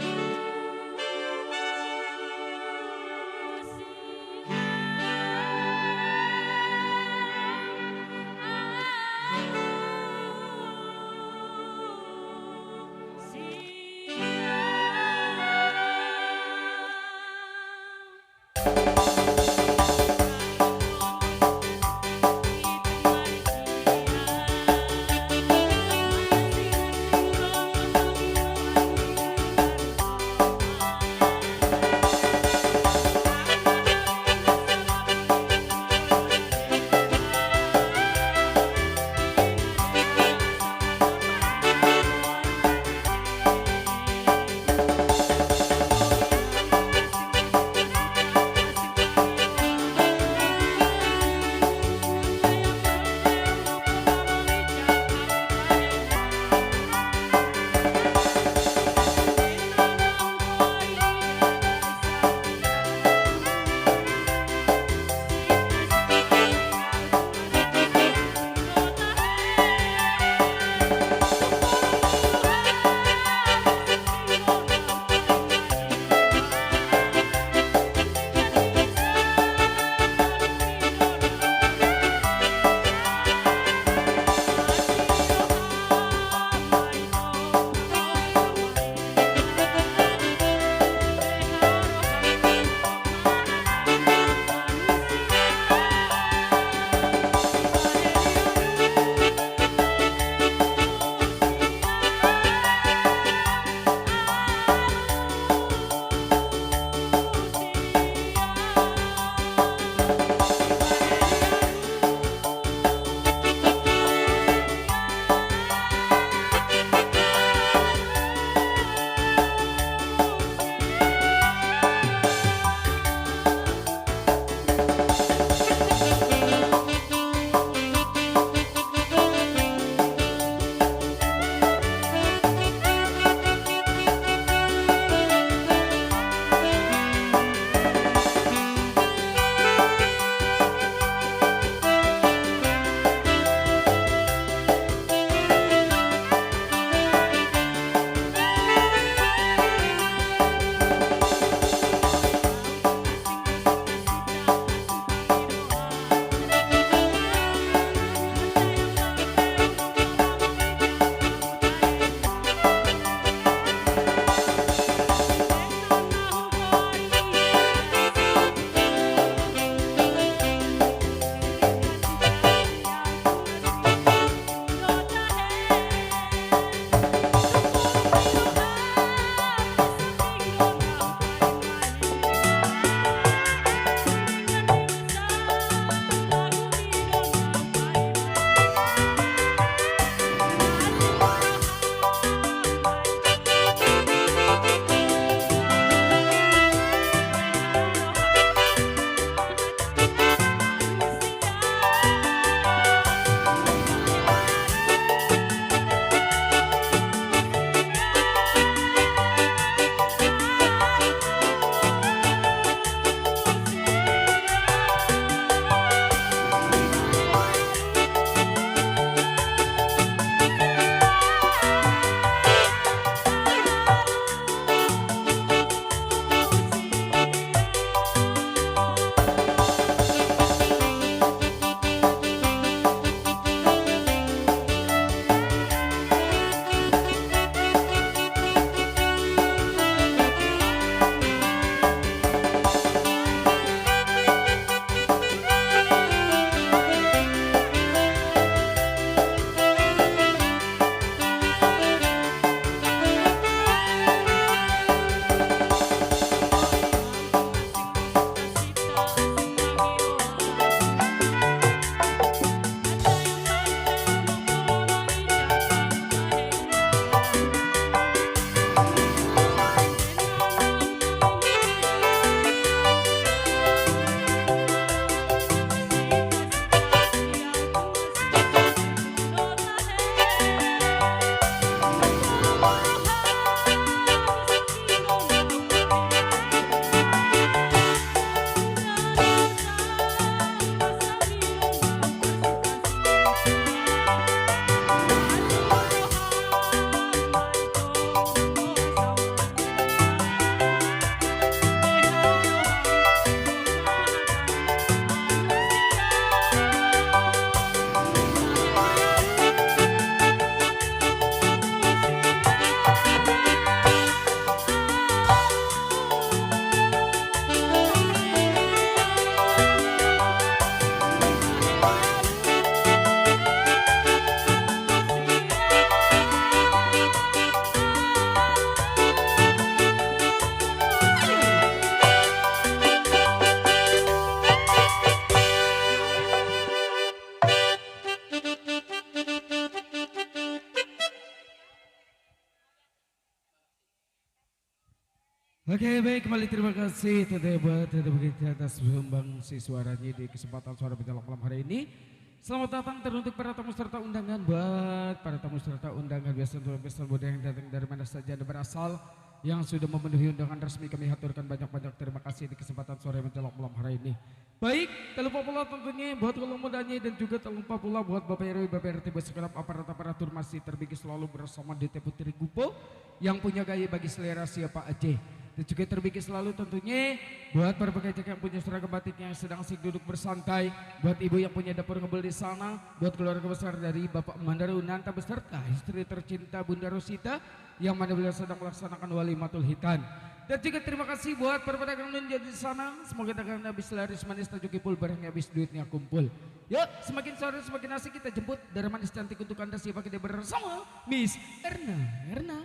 Oke baik, kembali terima kasih tentunya buat begitu atas sumbangsi suaranya di kesempatan suara menjelang malam hari ini. Selamat datang teruntuk para tamu serta undangan, buat para tamu serta undangan biasa untuk besar muda yang datang dari mana saja Anda berasal, yang sudah memenuhi undangan resmi, kami haturkan banyak-banyak terima kasih di kesempatan sore menjelang malam hari ini. Baik, tak lupa pula tentunya buat kalau mudanya dan juga tak lupa pula buat Bapak RW, Bapak RT, segenap aparatur masih terbigi selalu bersama DT Putri Gupo yang punya gaya bagi selera siapa aja. Dan juga terbiki selalu tentunya buat para pengecek yang punya seragam batik yang sedang asik duduk bersantai, buat ibu yang punya dapur ngebul di sana, buat keluarga besar dari Bapak Mandara Unanta beserta istri tercinta Bunda Rosita yang mana beliau sedang melaksanakan walimatul hitan. Dan juga terima kasih buat para pedagang nunja di sana, semoga dagangan habis laris manis tajuki pul barangnya habis duitnya kumpul. Yuk, semakin sore semakin asik kita jemput darah manis cantik untuk Anda siapa kita bersama Miss Erna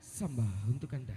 Samba untuk Anda.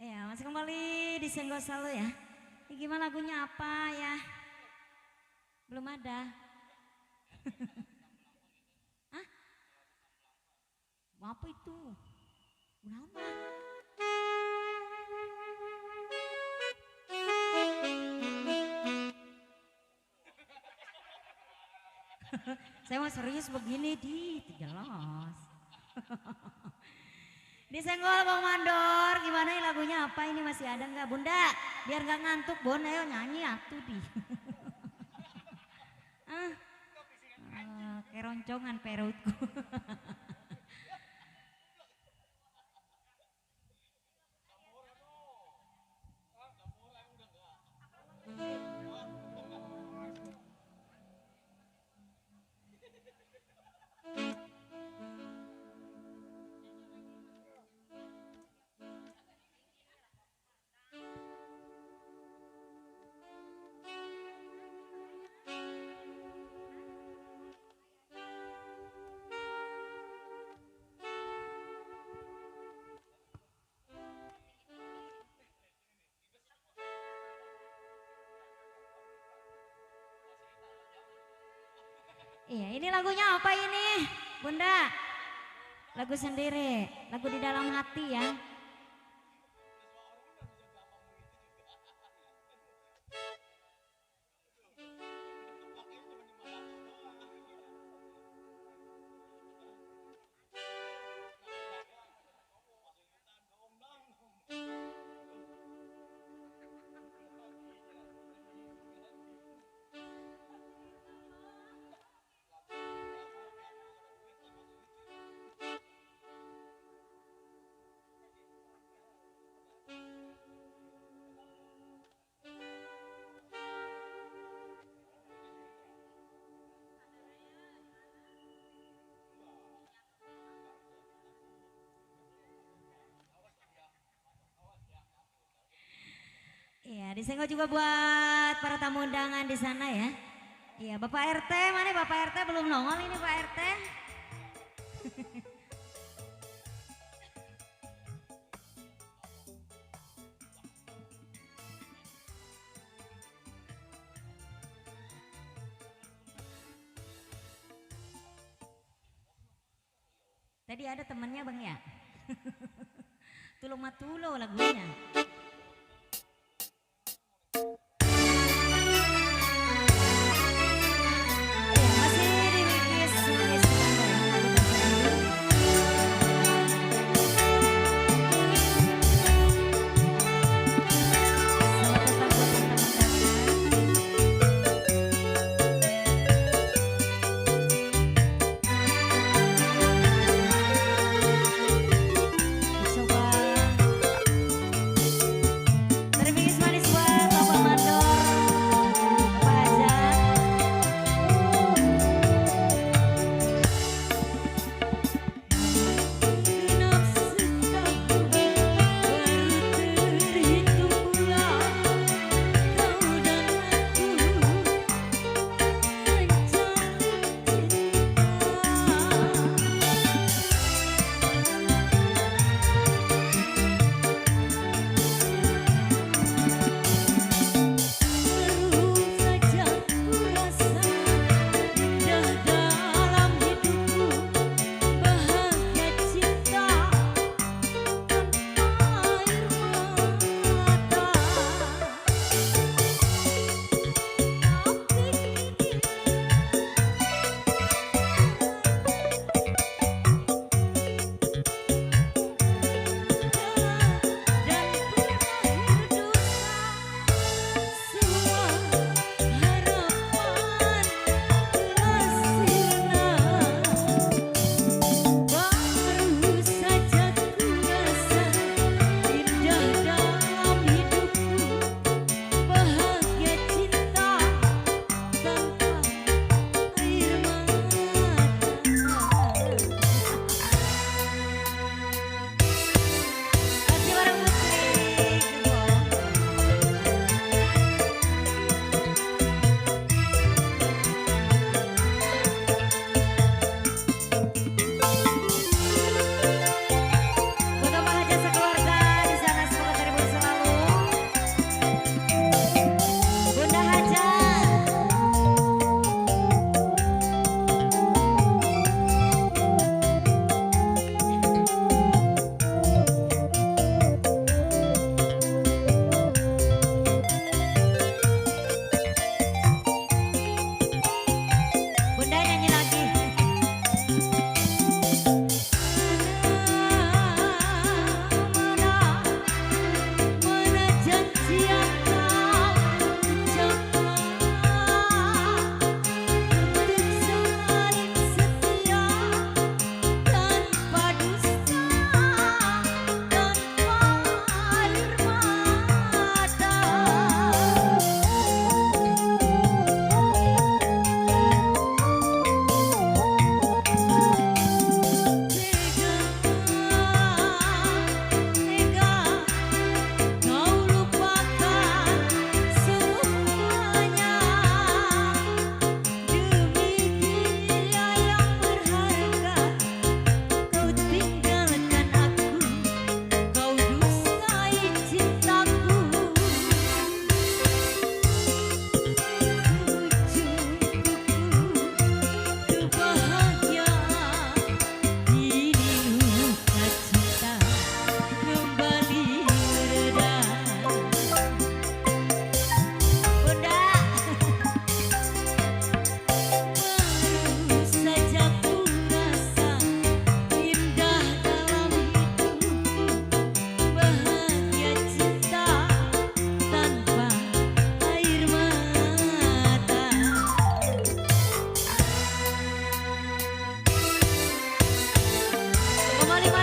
Ya, masih kembali di Senggol selalu ya. Ini gimana lagunya apa ya? Belum ada. Hah? Apa itu? Kenapa? Saya mau serius begini jelas. Disenggol Bang Mandor, gimana ini lagunya apa ini masih ada nggak Bunda? Biar nggak ngantuk Bon, ayo nyanyi atuh di. Keroncongan perutku. Iya, ini lagunya apa ini, Bunda? Lagu sendiri, lagu di dalam hati ya. Iya, disenggol juga buat para tamu undangan di sana ya. Iya, Bapak RT, mana Bapak RT belum nongol ini Pak RT. Tadi ada temannya Bang ya. Tulung matulo lagunya. Masih di Wikis,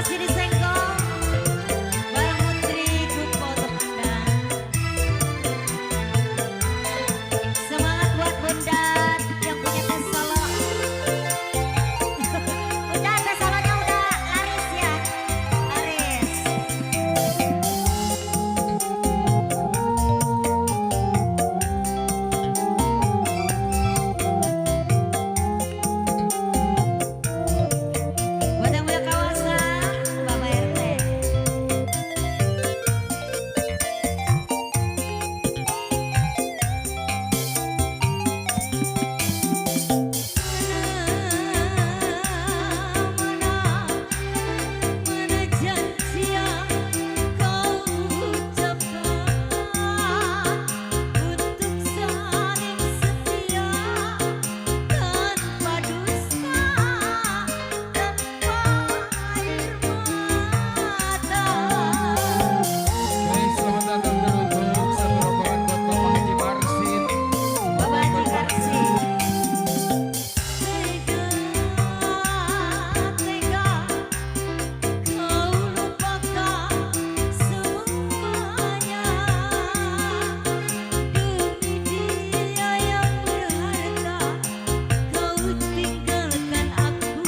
Masih disenggol bareng Putri Good untuk Anda. Semangat buat Bunda yang punya tes solo. Bunda tes solonya udah laris ya. Laris. Buat yang punya kawasan, Bapak RT. Mana janji yang kau ucapkan untuk saling setia tanpa dusta, tanpa air mata. Baik, selamat datang teruntuk satu rombongan buat Bapak Haji Marsin. Bapak Haji Karsi. Tega, kau lupakan semuanya demi dia yang berharga. Kau tinggalkan aku,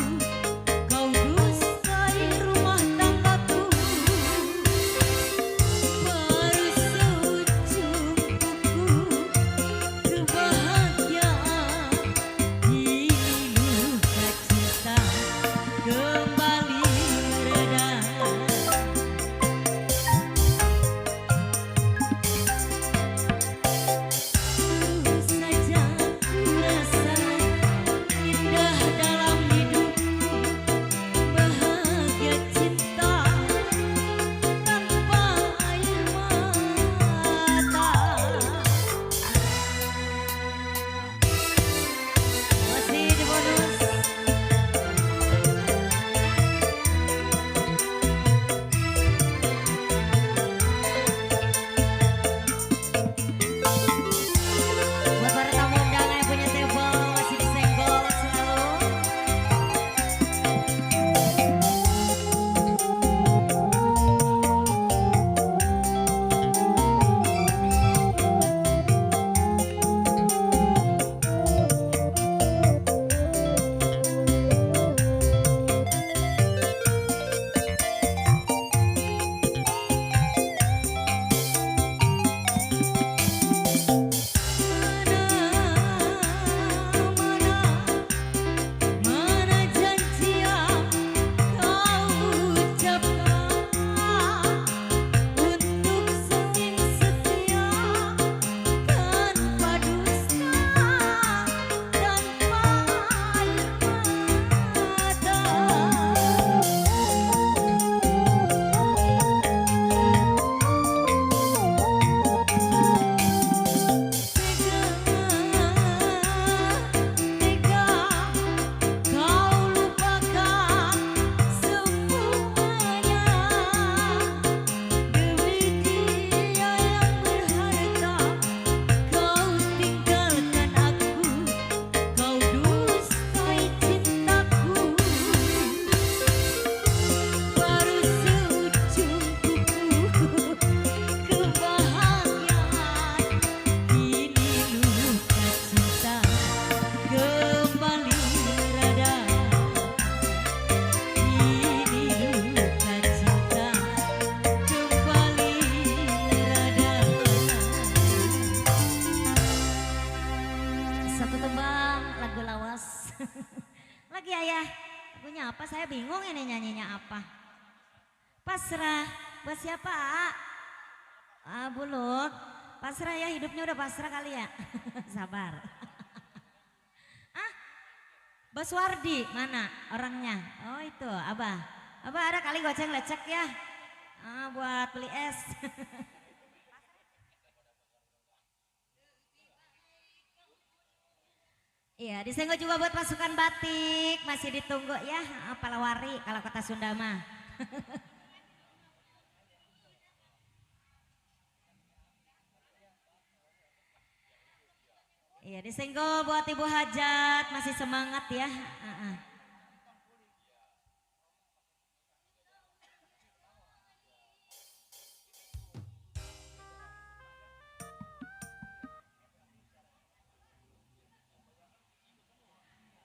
kau dustai rumah tanggaku. Baru seujung kuku kebahagiaan, kini luka cinta kembali reda. Terus saja ku rasa indah dalam hidupku, bahagia cinta tanpa air mata. Masih di bonus. Buat para tamu undangan yang punya table masih disenggol selalu. Mana janji yang kau ucapkan untuk saling setia tanpa dusta, tanpa air mata. Tega, kau lupakan semuanya demi dia yang berharga. Kau tinggalkan aku, kau dustai cintaku. Baru seujung kuku kebahagiaan, kini luka cinta kembali reda. Kini luka cinta kembali reda. Satu tembang lagu lawas. Lagi ayah, lagunya apa? Saya bingung ini nyanyinya apa. Pasrah, buat siapa? Buluk. Pasrah ya, hidupnya udah pasrah kali ya. Sabar. Bos Wardi, mana orangnya? Oh itu, Abah. Abah ada kali goceng lecek ya. Buat beli es. Iya, disenggol juga buat pasukan batik, masih ditunggu ya, Palawari kalau kota Sunda mah. Iya, disenggol buat Ibu Hajat, masih semangat ya.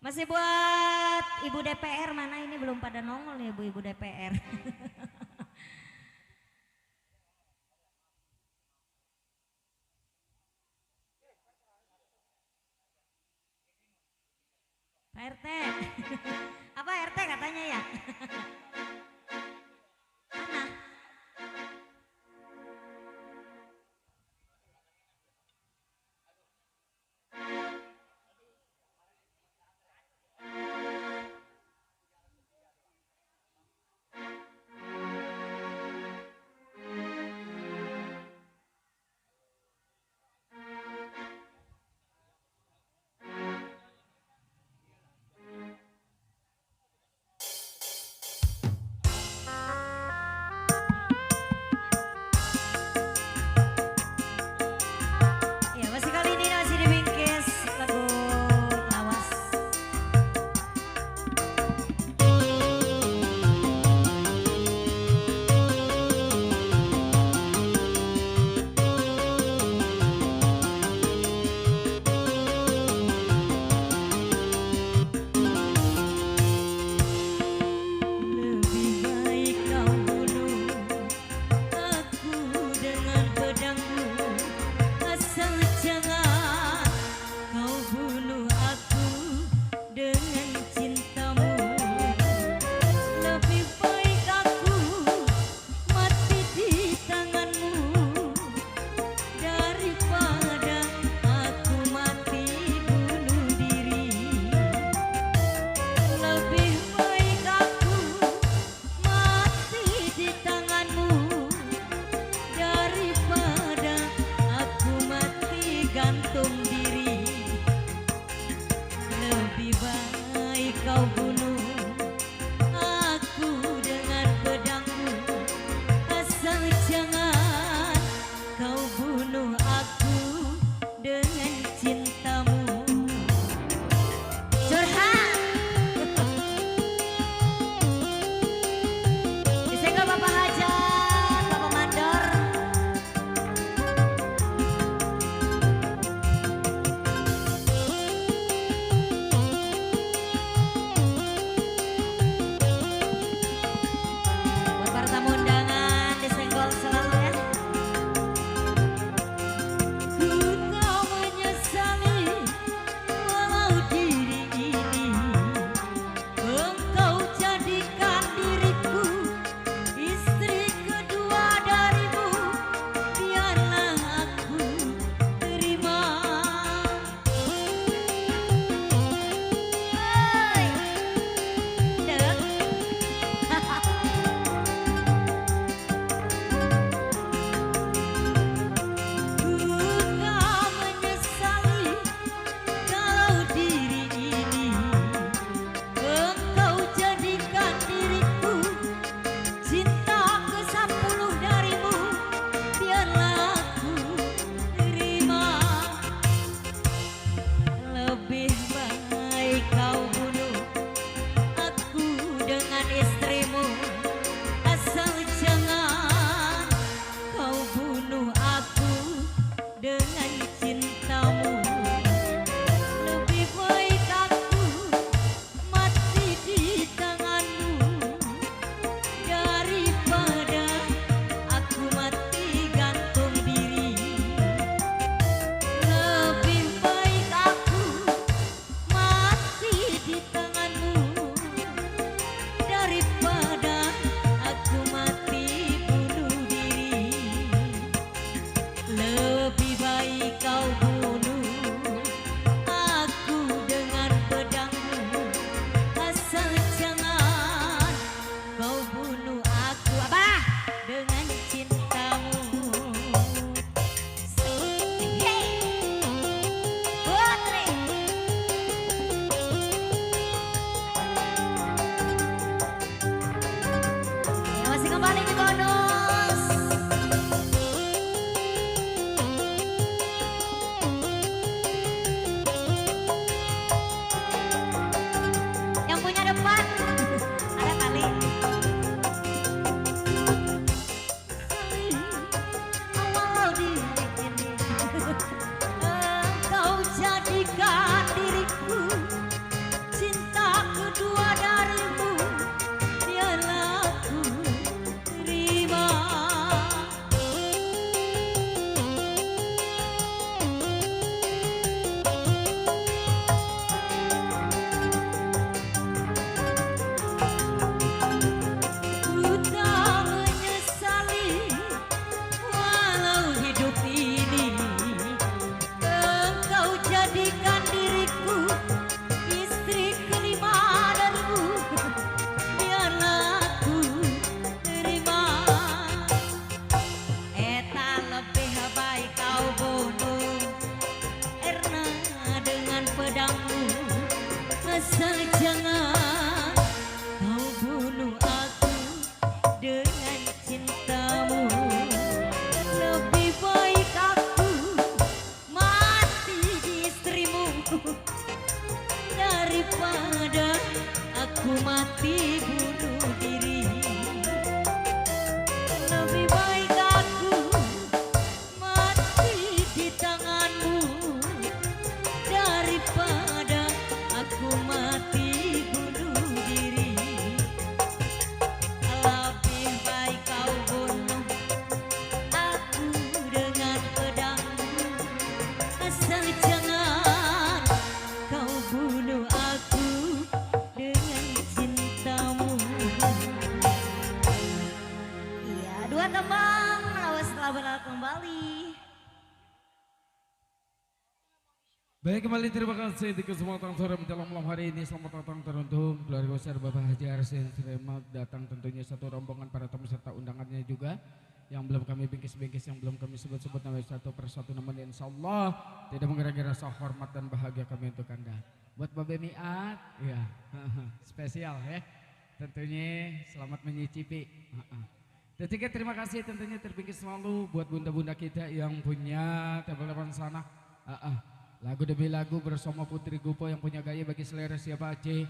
Masih buat Ibu DPR, mana ini belum pada nongol ya ibu-ibu DPR. Pak RT, apa RT katanya ya? Mana? Ya masih kali ini masih dibingkis lagu lawas. Lebih baik kau bunuh aku dengan pedangmu, asal jangan kau bunuh aku dengan cintamu. Lebih baik aku mati di tanganmu daripada aku mati bunuh diri. Lebih baik aku mati di tanganmu daripada aku mati gantung diri. Lebih baik kau bunuh aku dengan pedangmu, asal jangan kau bunuh aku dengan cintamu. Curhat. Disenggol Bapak Hajat, Bapak Mandor. Buat para tamu undangan disenggol selalu ya. Ku tak menyesali walau diri ini engkau jadikan diriku istri kedua darimu. Biarlah aku terima. Hai, dek. Ku tak menyesali kalau diri ini engkau jadikan diriku cinta ke-10 darimu. Biarlah aku terima. Lebih baik kau bunuh aku dengan istrimu, asal jangan kau bunuh aku dengan cintamu. Lebih baik aku mati di tanganmu daripada aku mati gantung diri. Lebih baik aku mati di tanganmu daripada mati bunuh diri. Lebih baik aku mati di tanganmu daripada aku mati bunuh diri. Lebih baik kau bunuh aku dengan pedangmu, asal jangan kau bunuh aku dengan cintamu. Iya, dua teman awas telah berlalu kembali. Baik, kembali terima kasih di kesempatan sore menjelang malam hari ini. Selamat datang teruntuk keluarga besar Bapak Haji Arsin. Selamat datang tentunya satu rombongan para tamu serta undangannya juga yang belum kami bingkis-bingkis, yang belum kami sebut-sebut nama satu persatu, namun insya Allah tidak mengira-ngira rasa hormat dan bahagia kami untuk Anda. Buat Babe Miat, ya spesial ya. Tentunya selamat menyicipi. Detiknya terima kasih tentunya terbingkis selalu buat bunda-bunda kita yang punya tabel-tabel sana. Lagu demi lagu bersama Putri Gupo yang punya gaya bagi selera siapa aja.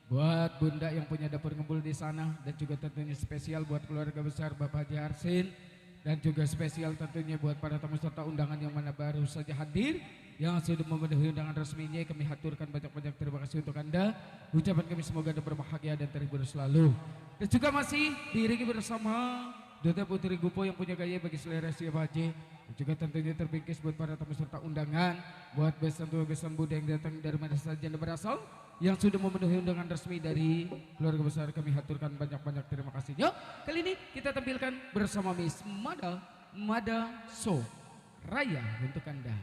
Buat bunda yang punya dapur ngebul di sana, dan juga tentunya spesial buat keluarga besar Bapak Haji Arsin, dan juga spesial tentunya buat para tamu serta undangan yang mana baru saja hadir, yang sudah memenuhi undangan resminya. Kami haturkan banyak-banyak terima kasih untuk Anda. Ucapan kami semoga Anda berbahagia dan terhibur selalu. Dan juga masih diiringi bersama Duta Putri Gupo yang punya gaya bagi selera siapa aja. Dan juga tentunya terbingkis buat para tamu serta undangan, buat besan tua besan muda yang datang dari mana saja Anda berasal, yang sudah memenuhi undangan resmi dari keluarga besar, kami haturkan banyak-banyak terima kasih. Yuk, kali ini kita tampilkan bersama Miss Mada So Raya untuk Anda.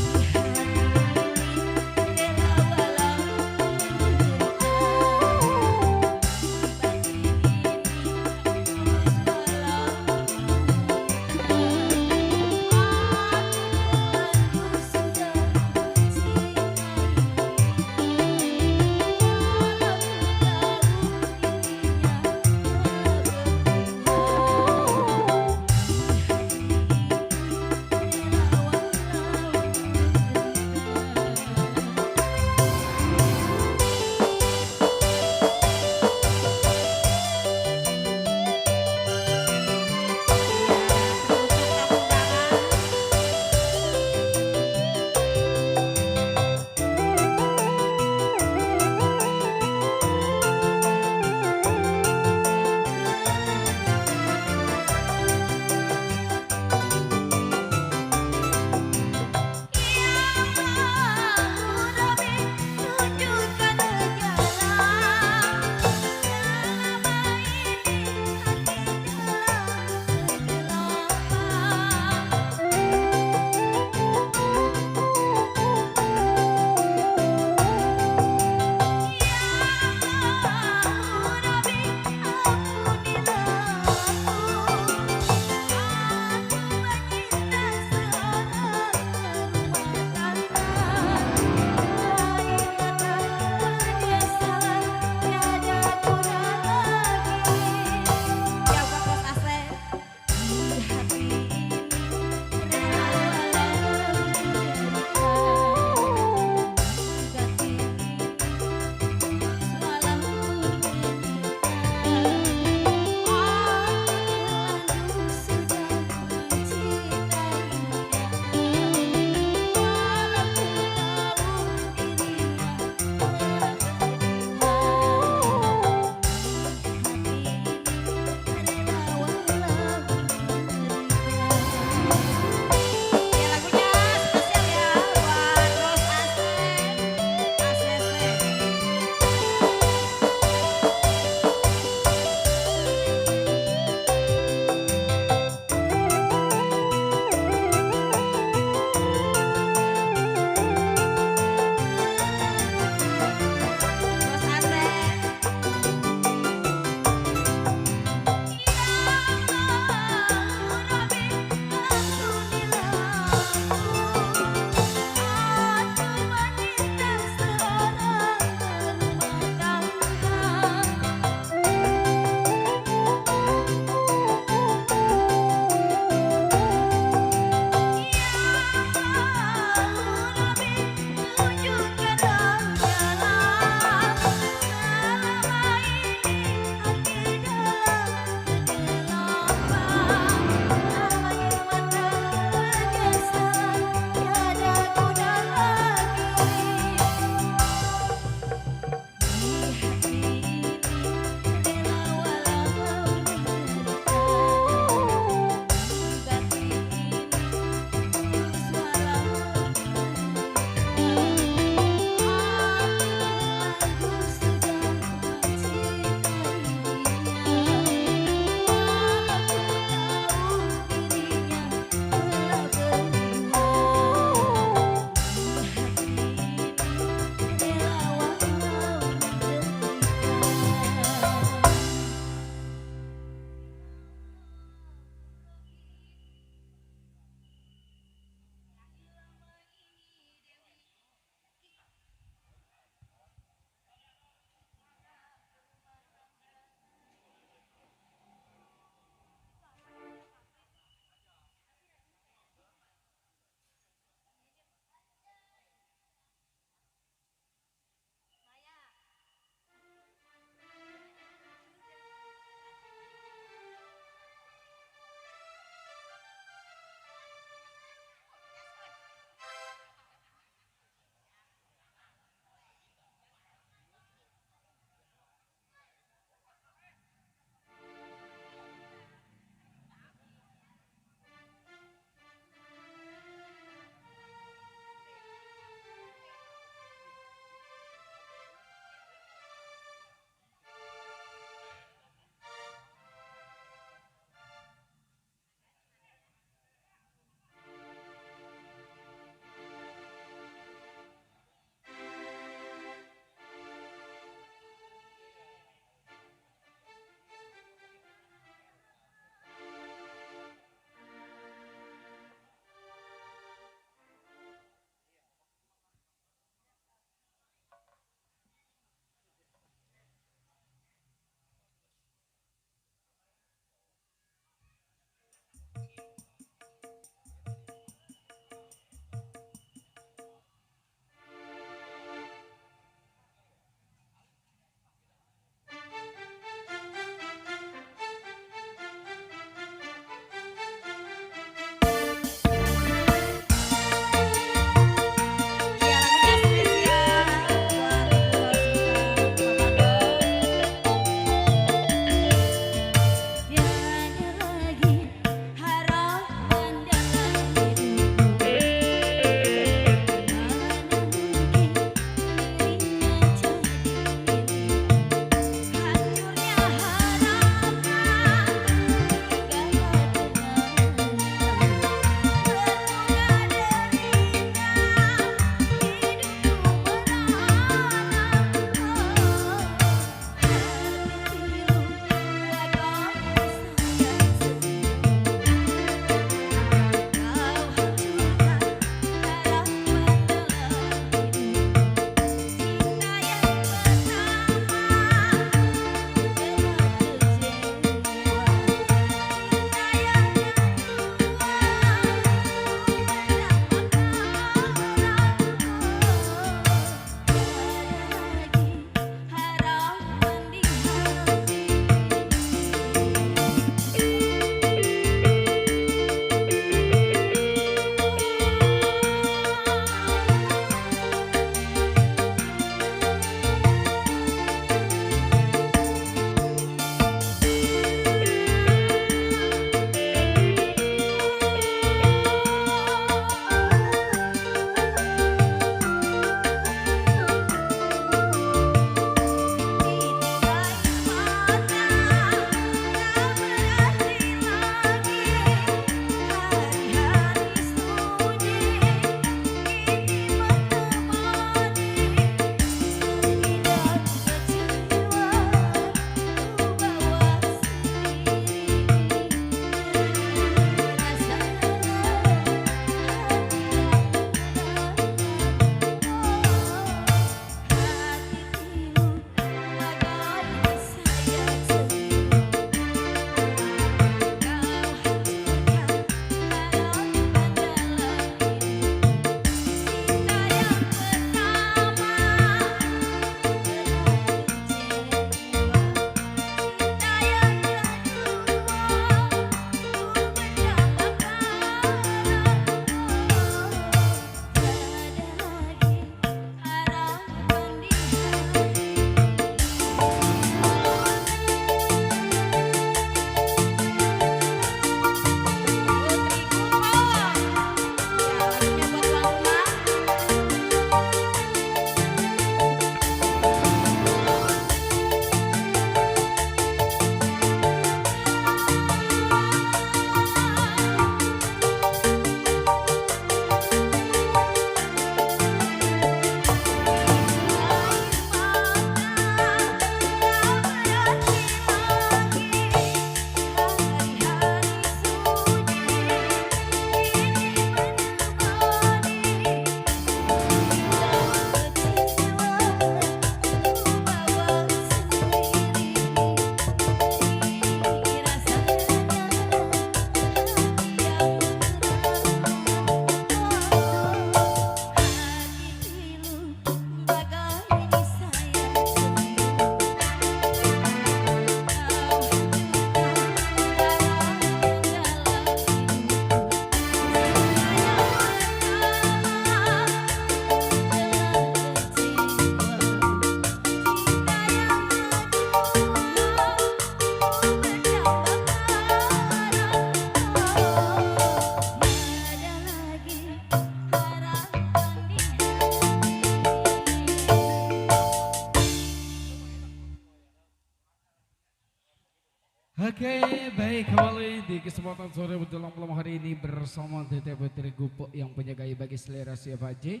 Oke, baik kembali di kesempatan sore menjelang malam hari ini bersama Tete Putri Gupo yang penyagai bagi selera siapa aja.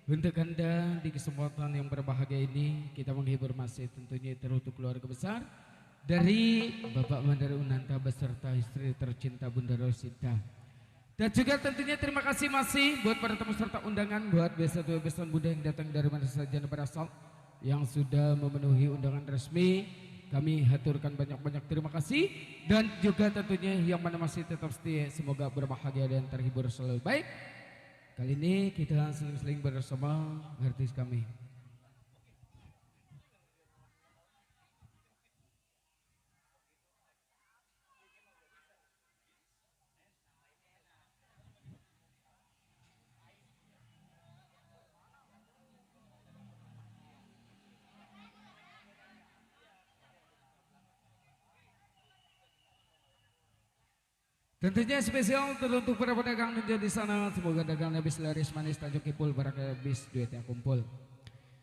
Untuk Anda di kesempatan yang berbahagia ini kita menghibur masih tentunya teruntuk keluarga besar dari Bapak Mandar Unanta beserta istri tercinta Bunda Rosita. Dan juga tentunya terima kasih masih buat para tamu serta undangan buat besan Bunda yang datang dari mana saja berasal yang sudah memenuhi undangan resmi. Kami haturkan banyak-banyak terima kasih dan juga tentunya yang mana masih tetap setia semoga berbahagia dan terhibur selalu. Baik, kali ini kita seling-seling bersama artis kami. Tentunya spesial untuk para pedagang dan di sana. Semoga dagangnya bis laris manis tajuk kipul barangkali bis duitnya kumpul.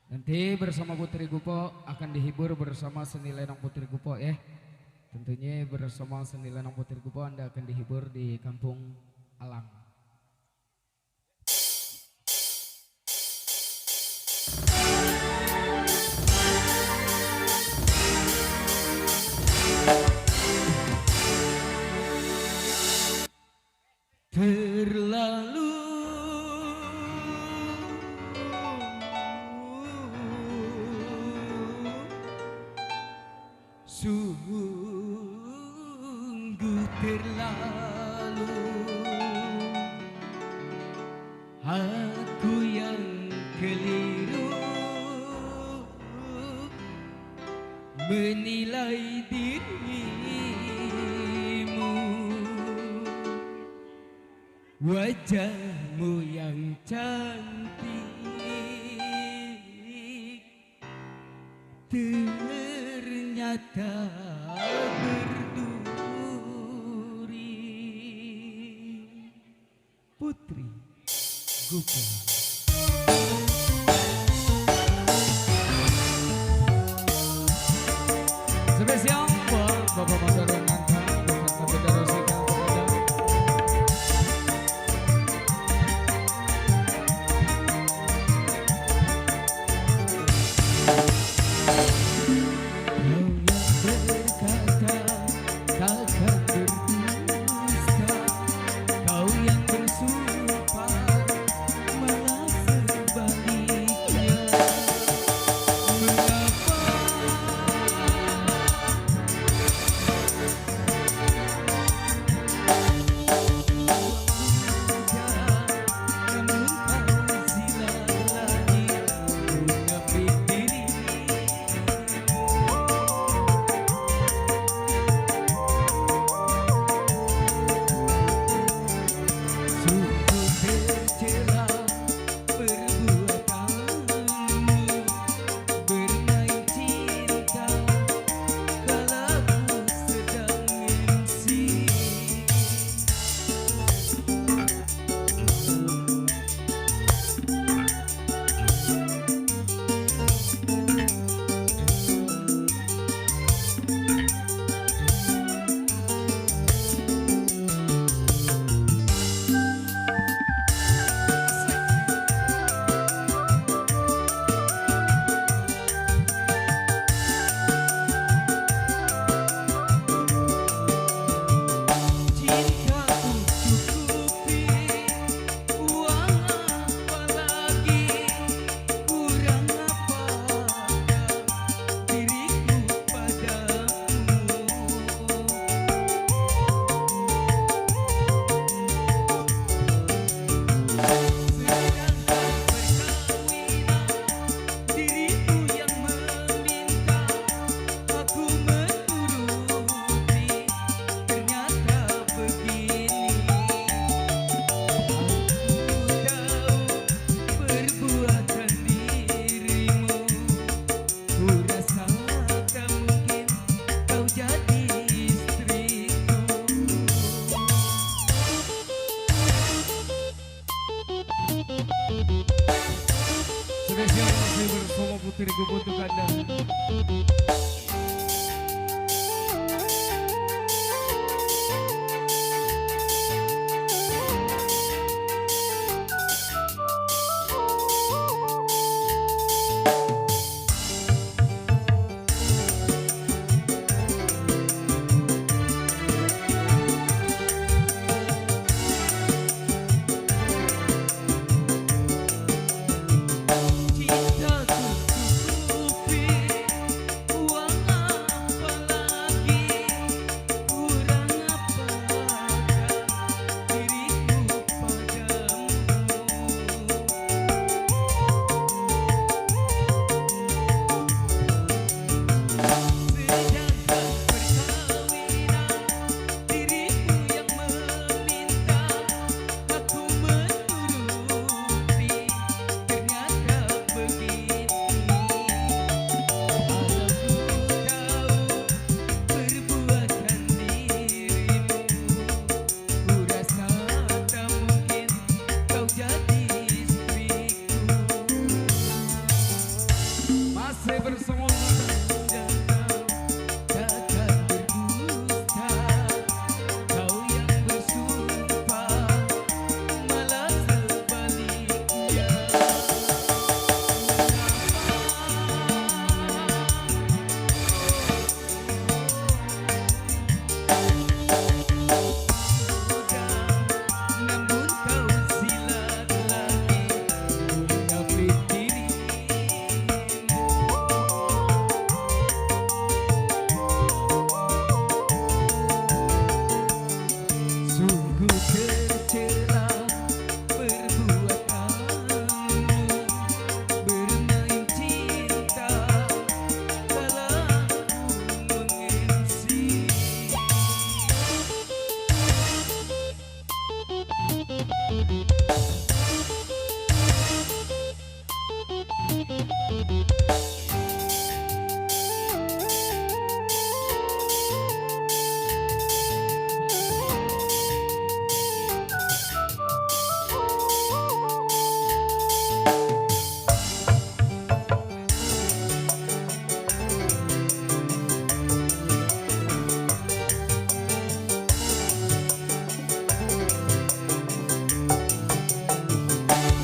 Nanti bersama Putri Gupo akan dihibur bersama seni lenong Putri Gupo ya. Tentunya bersama seni lenong Putri Gupo Anda akan dihibur di Kampung Alang. Terlalu sungguh terlalu aku yang keliru menilai dirimu. Wajahmu yang cantik ternyata berduri. Putri Gupo. Spesial buat Bapak Mandar Unanta beserta Bunda Rosita. Putri Gupo untuk Anda.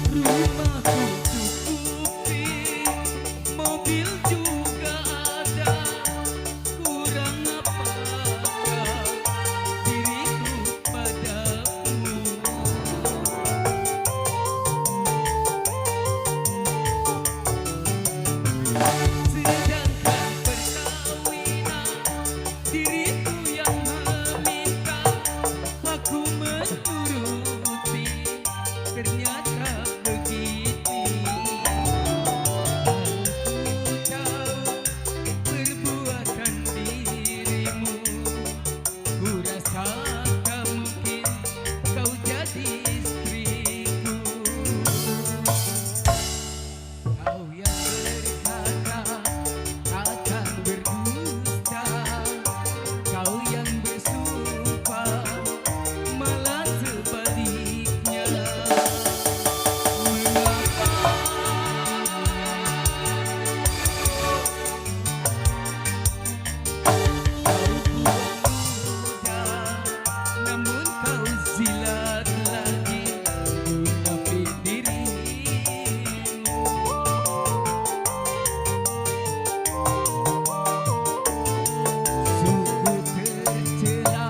Rumahku cukupi, mobil juga ada, kurang apakah diriku padamu? Sedangkan perkawinan diriku yang meminta, aku menuruti, ternyata begitu. Aku tahu perbuatan dirimu, ku rasa tak mungkin kau jadi istriku. Kau yang berkata takkan berdusta, kau yang bersumpah malah sebaliknya. Mengapa kau buang muda, namun kau silat lagi munafik dirimu. Sungguh tercela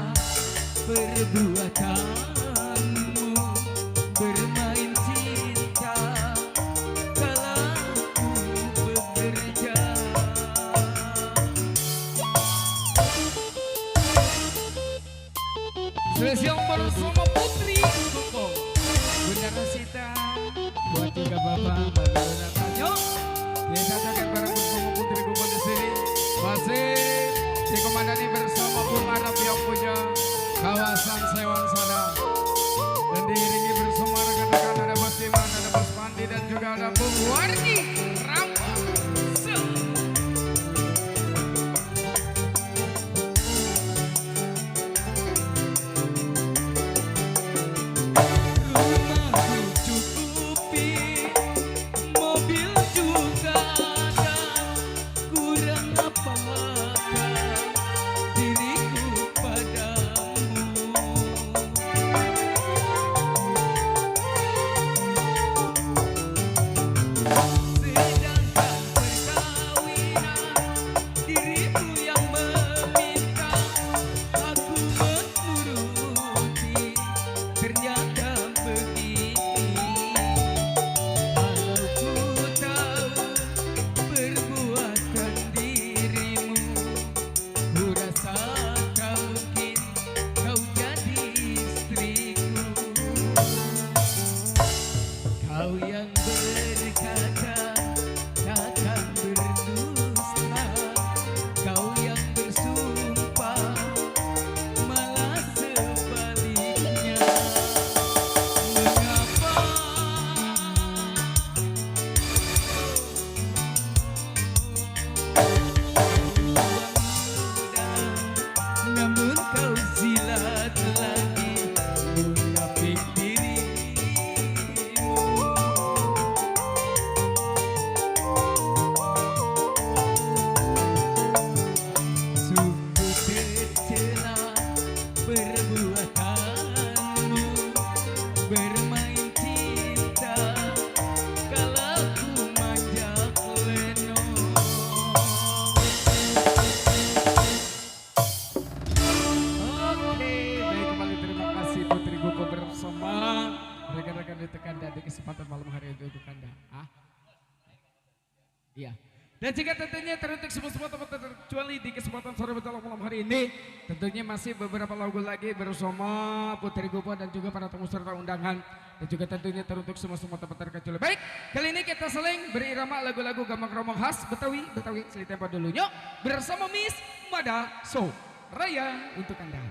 perbuatanmu, bermain cinta kala ku bekerja. Spesial bersama Putri Koko, Bunda Rosita, buat juga Bapak Bapak Natanyo. Kita akan bareng bersama Putri Koko di sini. Masih dikomandani bersama Bung Arab yang punya kawasan Sewan sana. Dan diiringi bersama rekan-rekan ada Bos Diman, ada Bos Pandi dan juga ada Bung Wargi Rampa. Rumahku cukupi, mobil juga ada, kurang apakah diriku padamu? Sedangkan perkawinan dirimu yang meminta, aku menuruti, ternyata begitu. Kalau ku tahu perbuatan dirimu, ku rasa tak mungkin kau jadi istriku. Kau yang berkata takkan berdusta, kau yang bersumpah malah sebaliknya. Mengapa namun kau silat lagi munafik dirimu? Sungguh tercela perbuatanmu, bermain cinta kala ku manjak lenong. Oke, baik, kembali terima kasih Putri Koko bersama rekan-rekan di Tekanda di kesempatan malam hari ini untuk Anda. Iya. Dan jika tentunya teruntuk semua teman terkecuali di kesempatan sore betul malam hari ini, tentunya masih beberapa lagu lagi bersama Putri Koko dan juga para tamu serta undangan, dan juga tentunya teruntuk semua teman terkecuali. Baik, kali ini kita seling berirama lagu-lagu gambang kromong khas Betawi Selita dulu yuk bersama Miss Mada So Raya untuk Anda.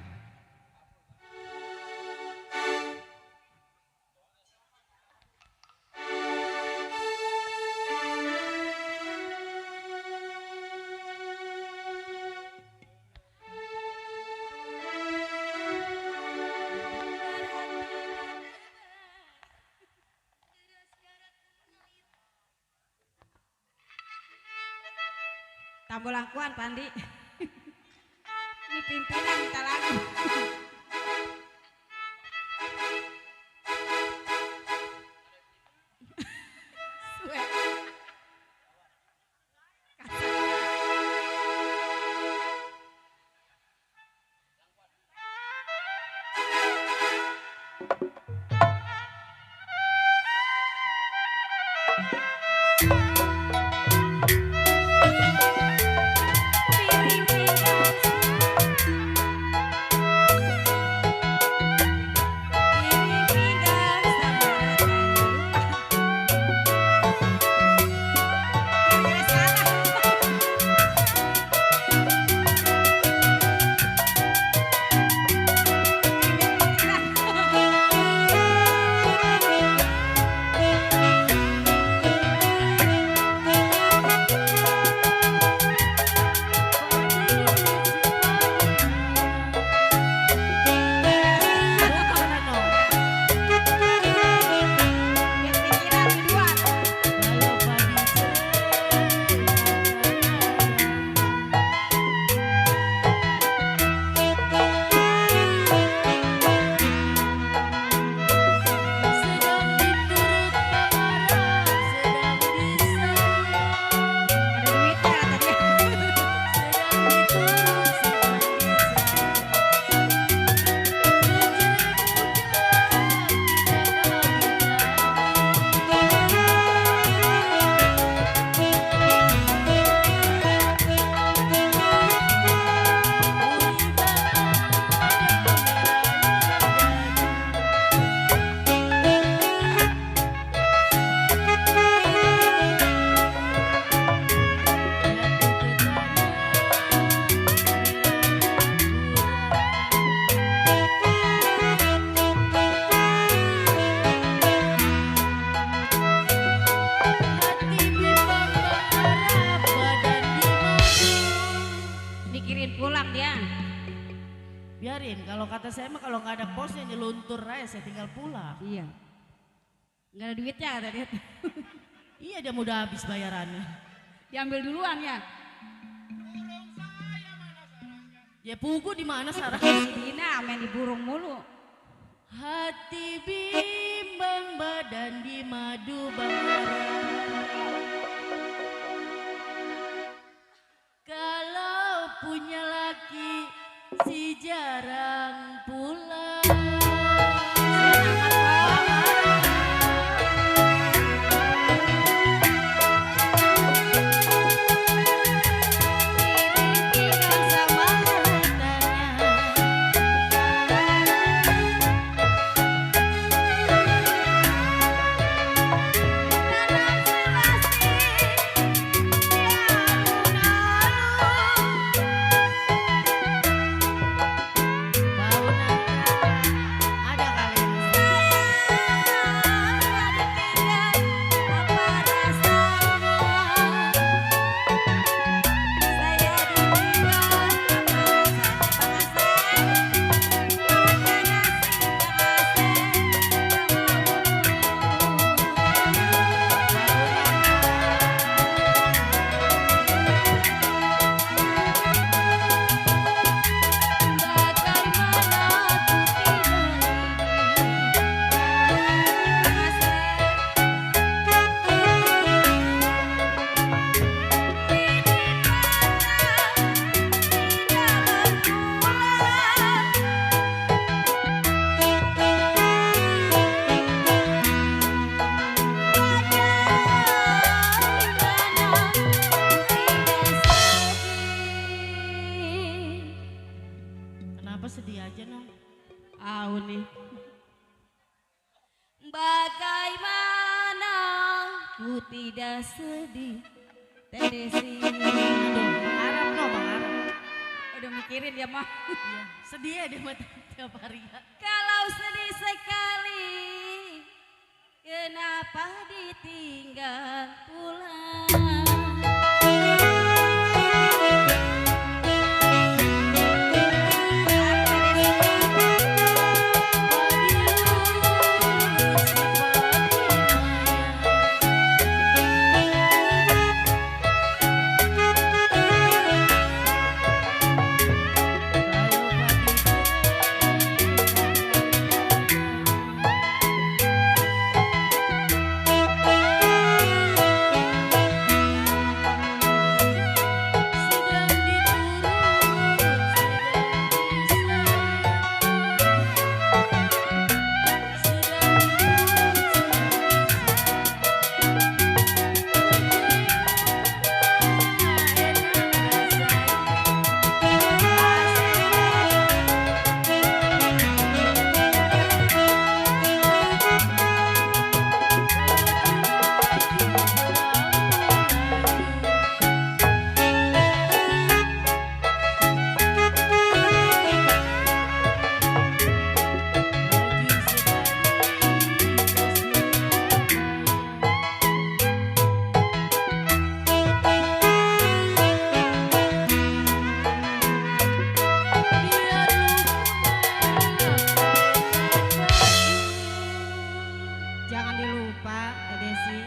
Kambolangkuan Pandi. Ini pimpinan minta lagu. Biarin, kalau kata saya mah kalau nggak ada posnya nyeluntur aja, saya tinggal pulang. Iya. Nggak ada duitnya kata dia. Iya, dia udah habis bayarannya. Diambil duluan ya. Ya pugu di mana sarang? Dina main di burung mulu. Hati bimbang, badan di madu bara. Kalau punya laki si jarang pulang. Kenapa sedih aja Nong? Nih. Bagaimana ku tidak sedih Tedesi. Aduh, mengharap no, mengharap. Udah mikirin dia mah. Iya, sedih ya dia mah tiap hari ya. Kalau sedih sekali kenapa ditinggal pulang. Jangan dilupa, Teh Desi.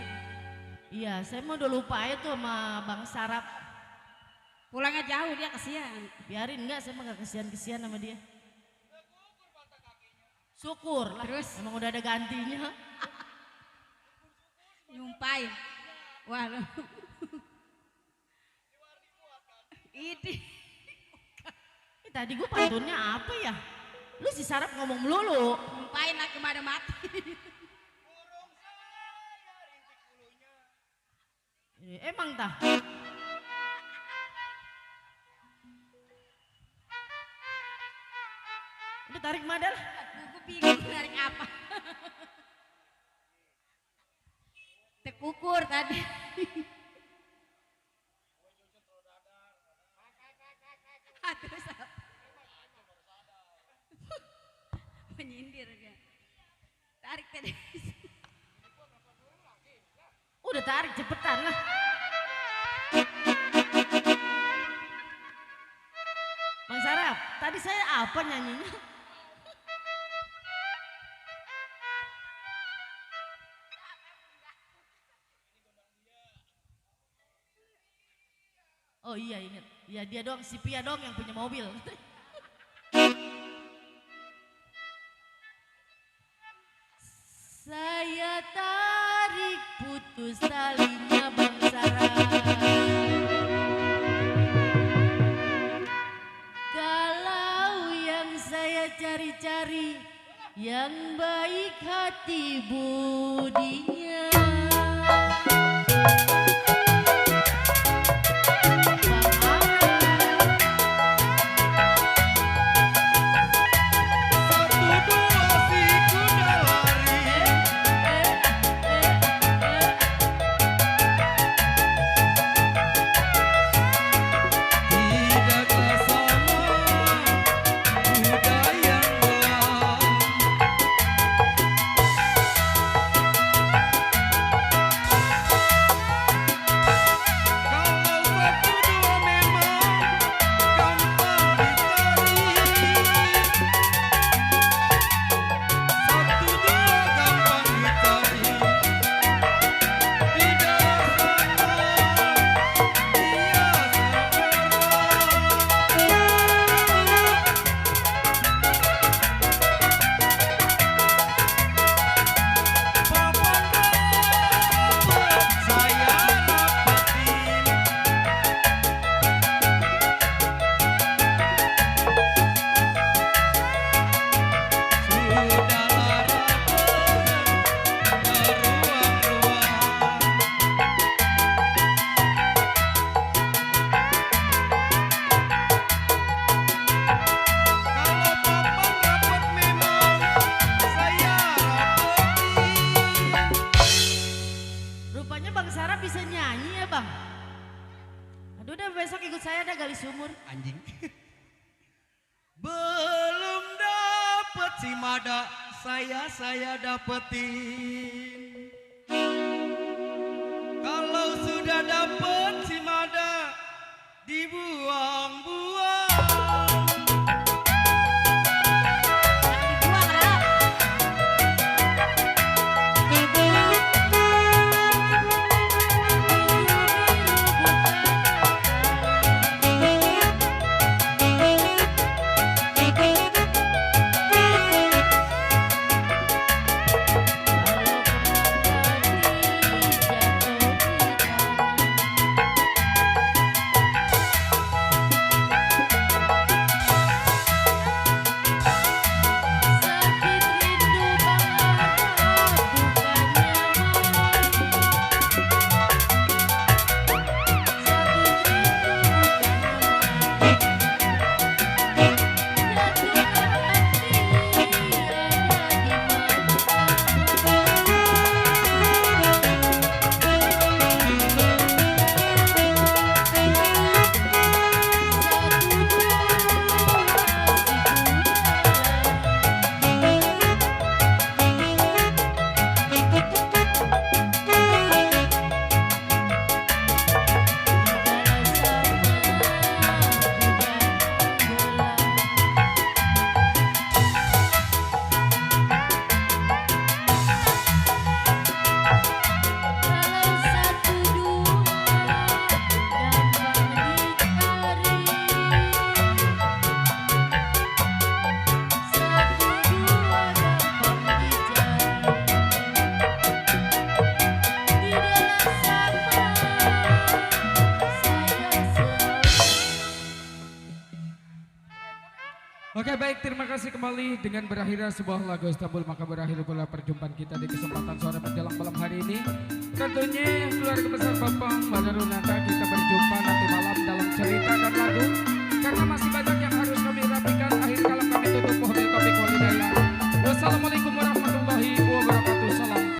Iya, saya mau udah lupa aja tuh sama Bang Sarap. Pulangnya jauh dia kasihan. Biarin enggak, saya mah gak kesian-kesian sama dia. Syukur lah, Terus? emang udah ada gantinya. Nyumpain. Wah, lu. Ini. Tadi gue pantunnya apa ya? Lu si Sarap ngomong melulu. Nyumpain lah kemana mati. Emang tah? Udah tarik madal. Gue bingung narik apa. Tekukur tadi. Terus apa? Menyindir dia. Tarik tadi. Udah tarik cepetan lah. Bang Sarap, tadi saya apa nyanyinya? Oh iya inget, ya dia dong, si Pia dong yang punya mobil. Saya tarik putus talinya Bang Sarap. Kalau yang saya cari-cari yang baik hati budinya. Rupanya Bang Sarap bisa nyanyi ya Bang. Aduh udah besok ikut saya ada gali sumur. Anjing. Belum dapet si Mada, saya dapetin. Kalau sudah dapet si Mada, dibuang-buang. Oke baik, terima kasih kembali dengan berakhirnya sebuah lagu Istanbul, maka berakhir pula perjumpaan kita di kesempatan sore menjelang malam hari ini. Tentunya keluarga besar Bapak Badarunata, kita berjumpa nanti malam dalam cerita dan lagu, karena masih banyak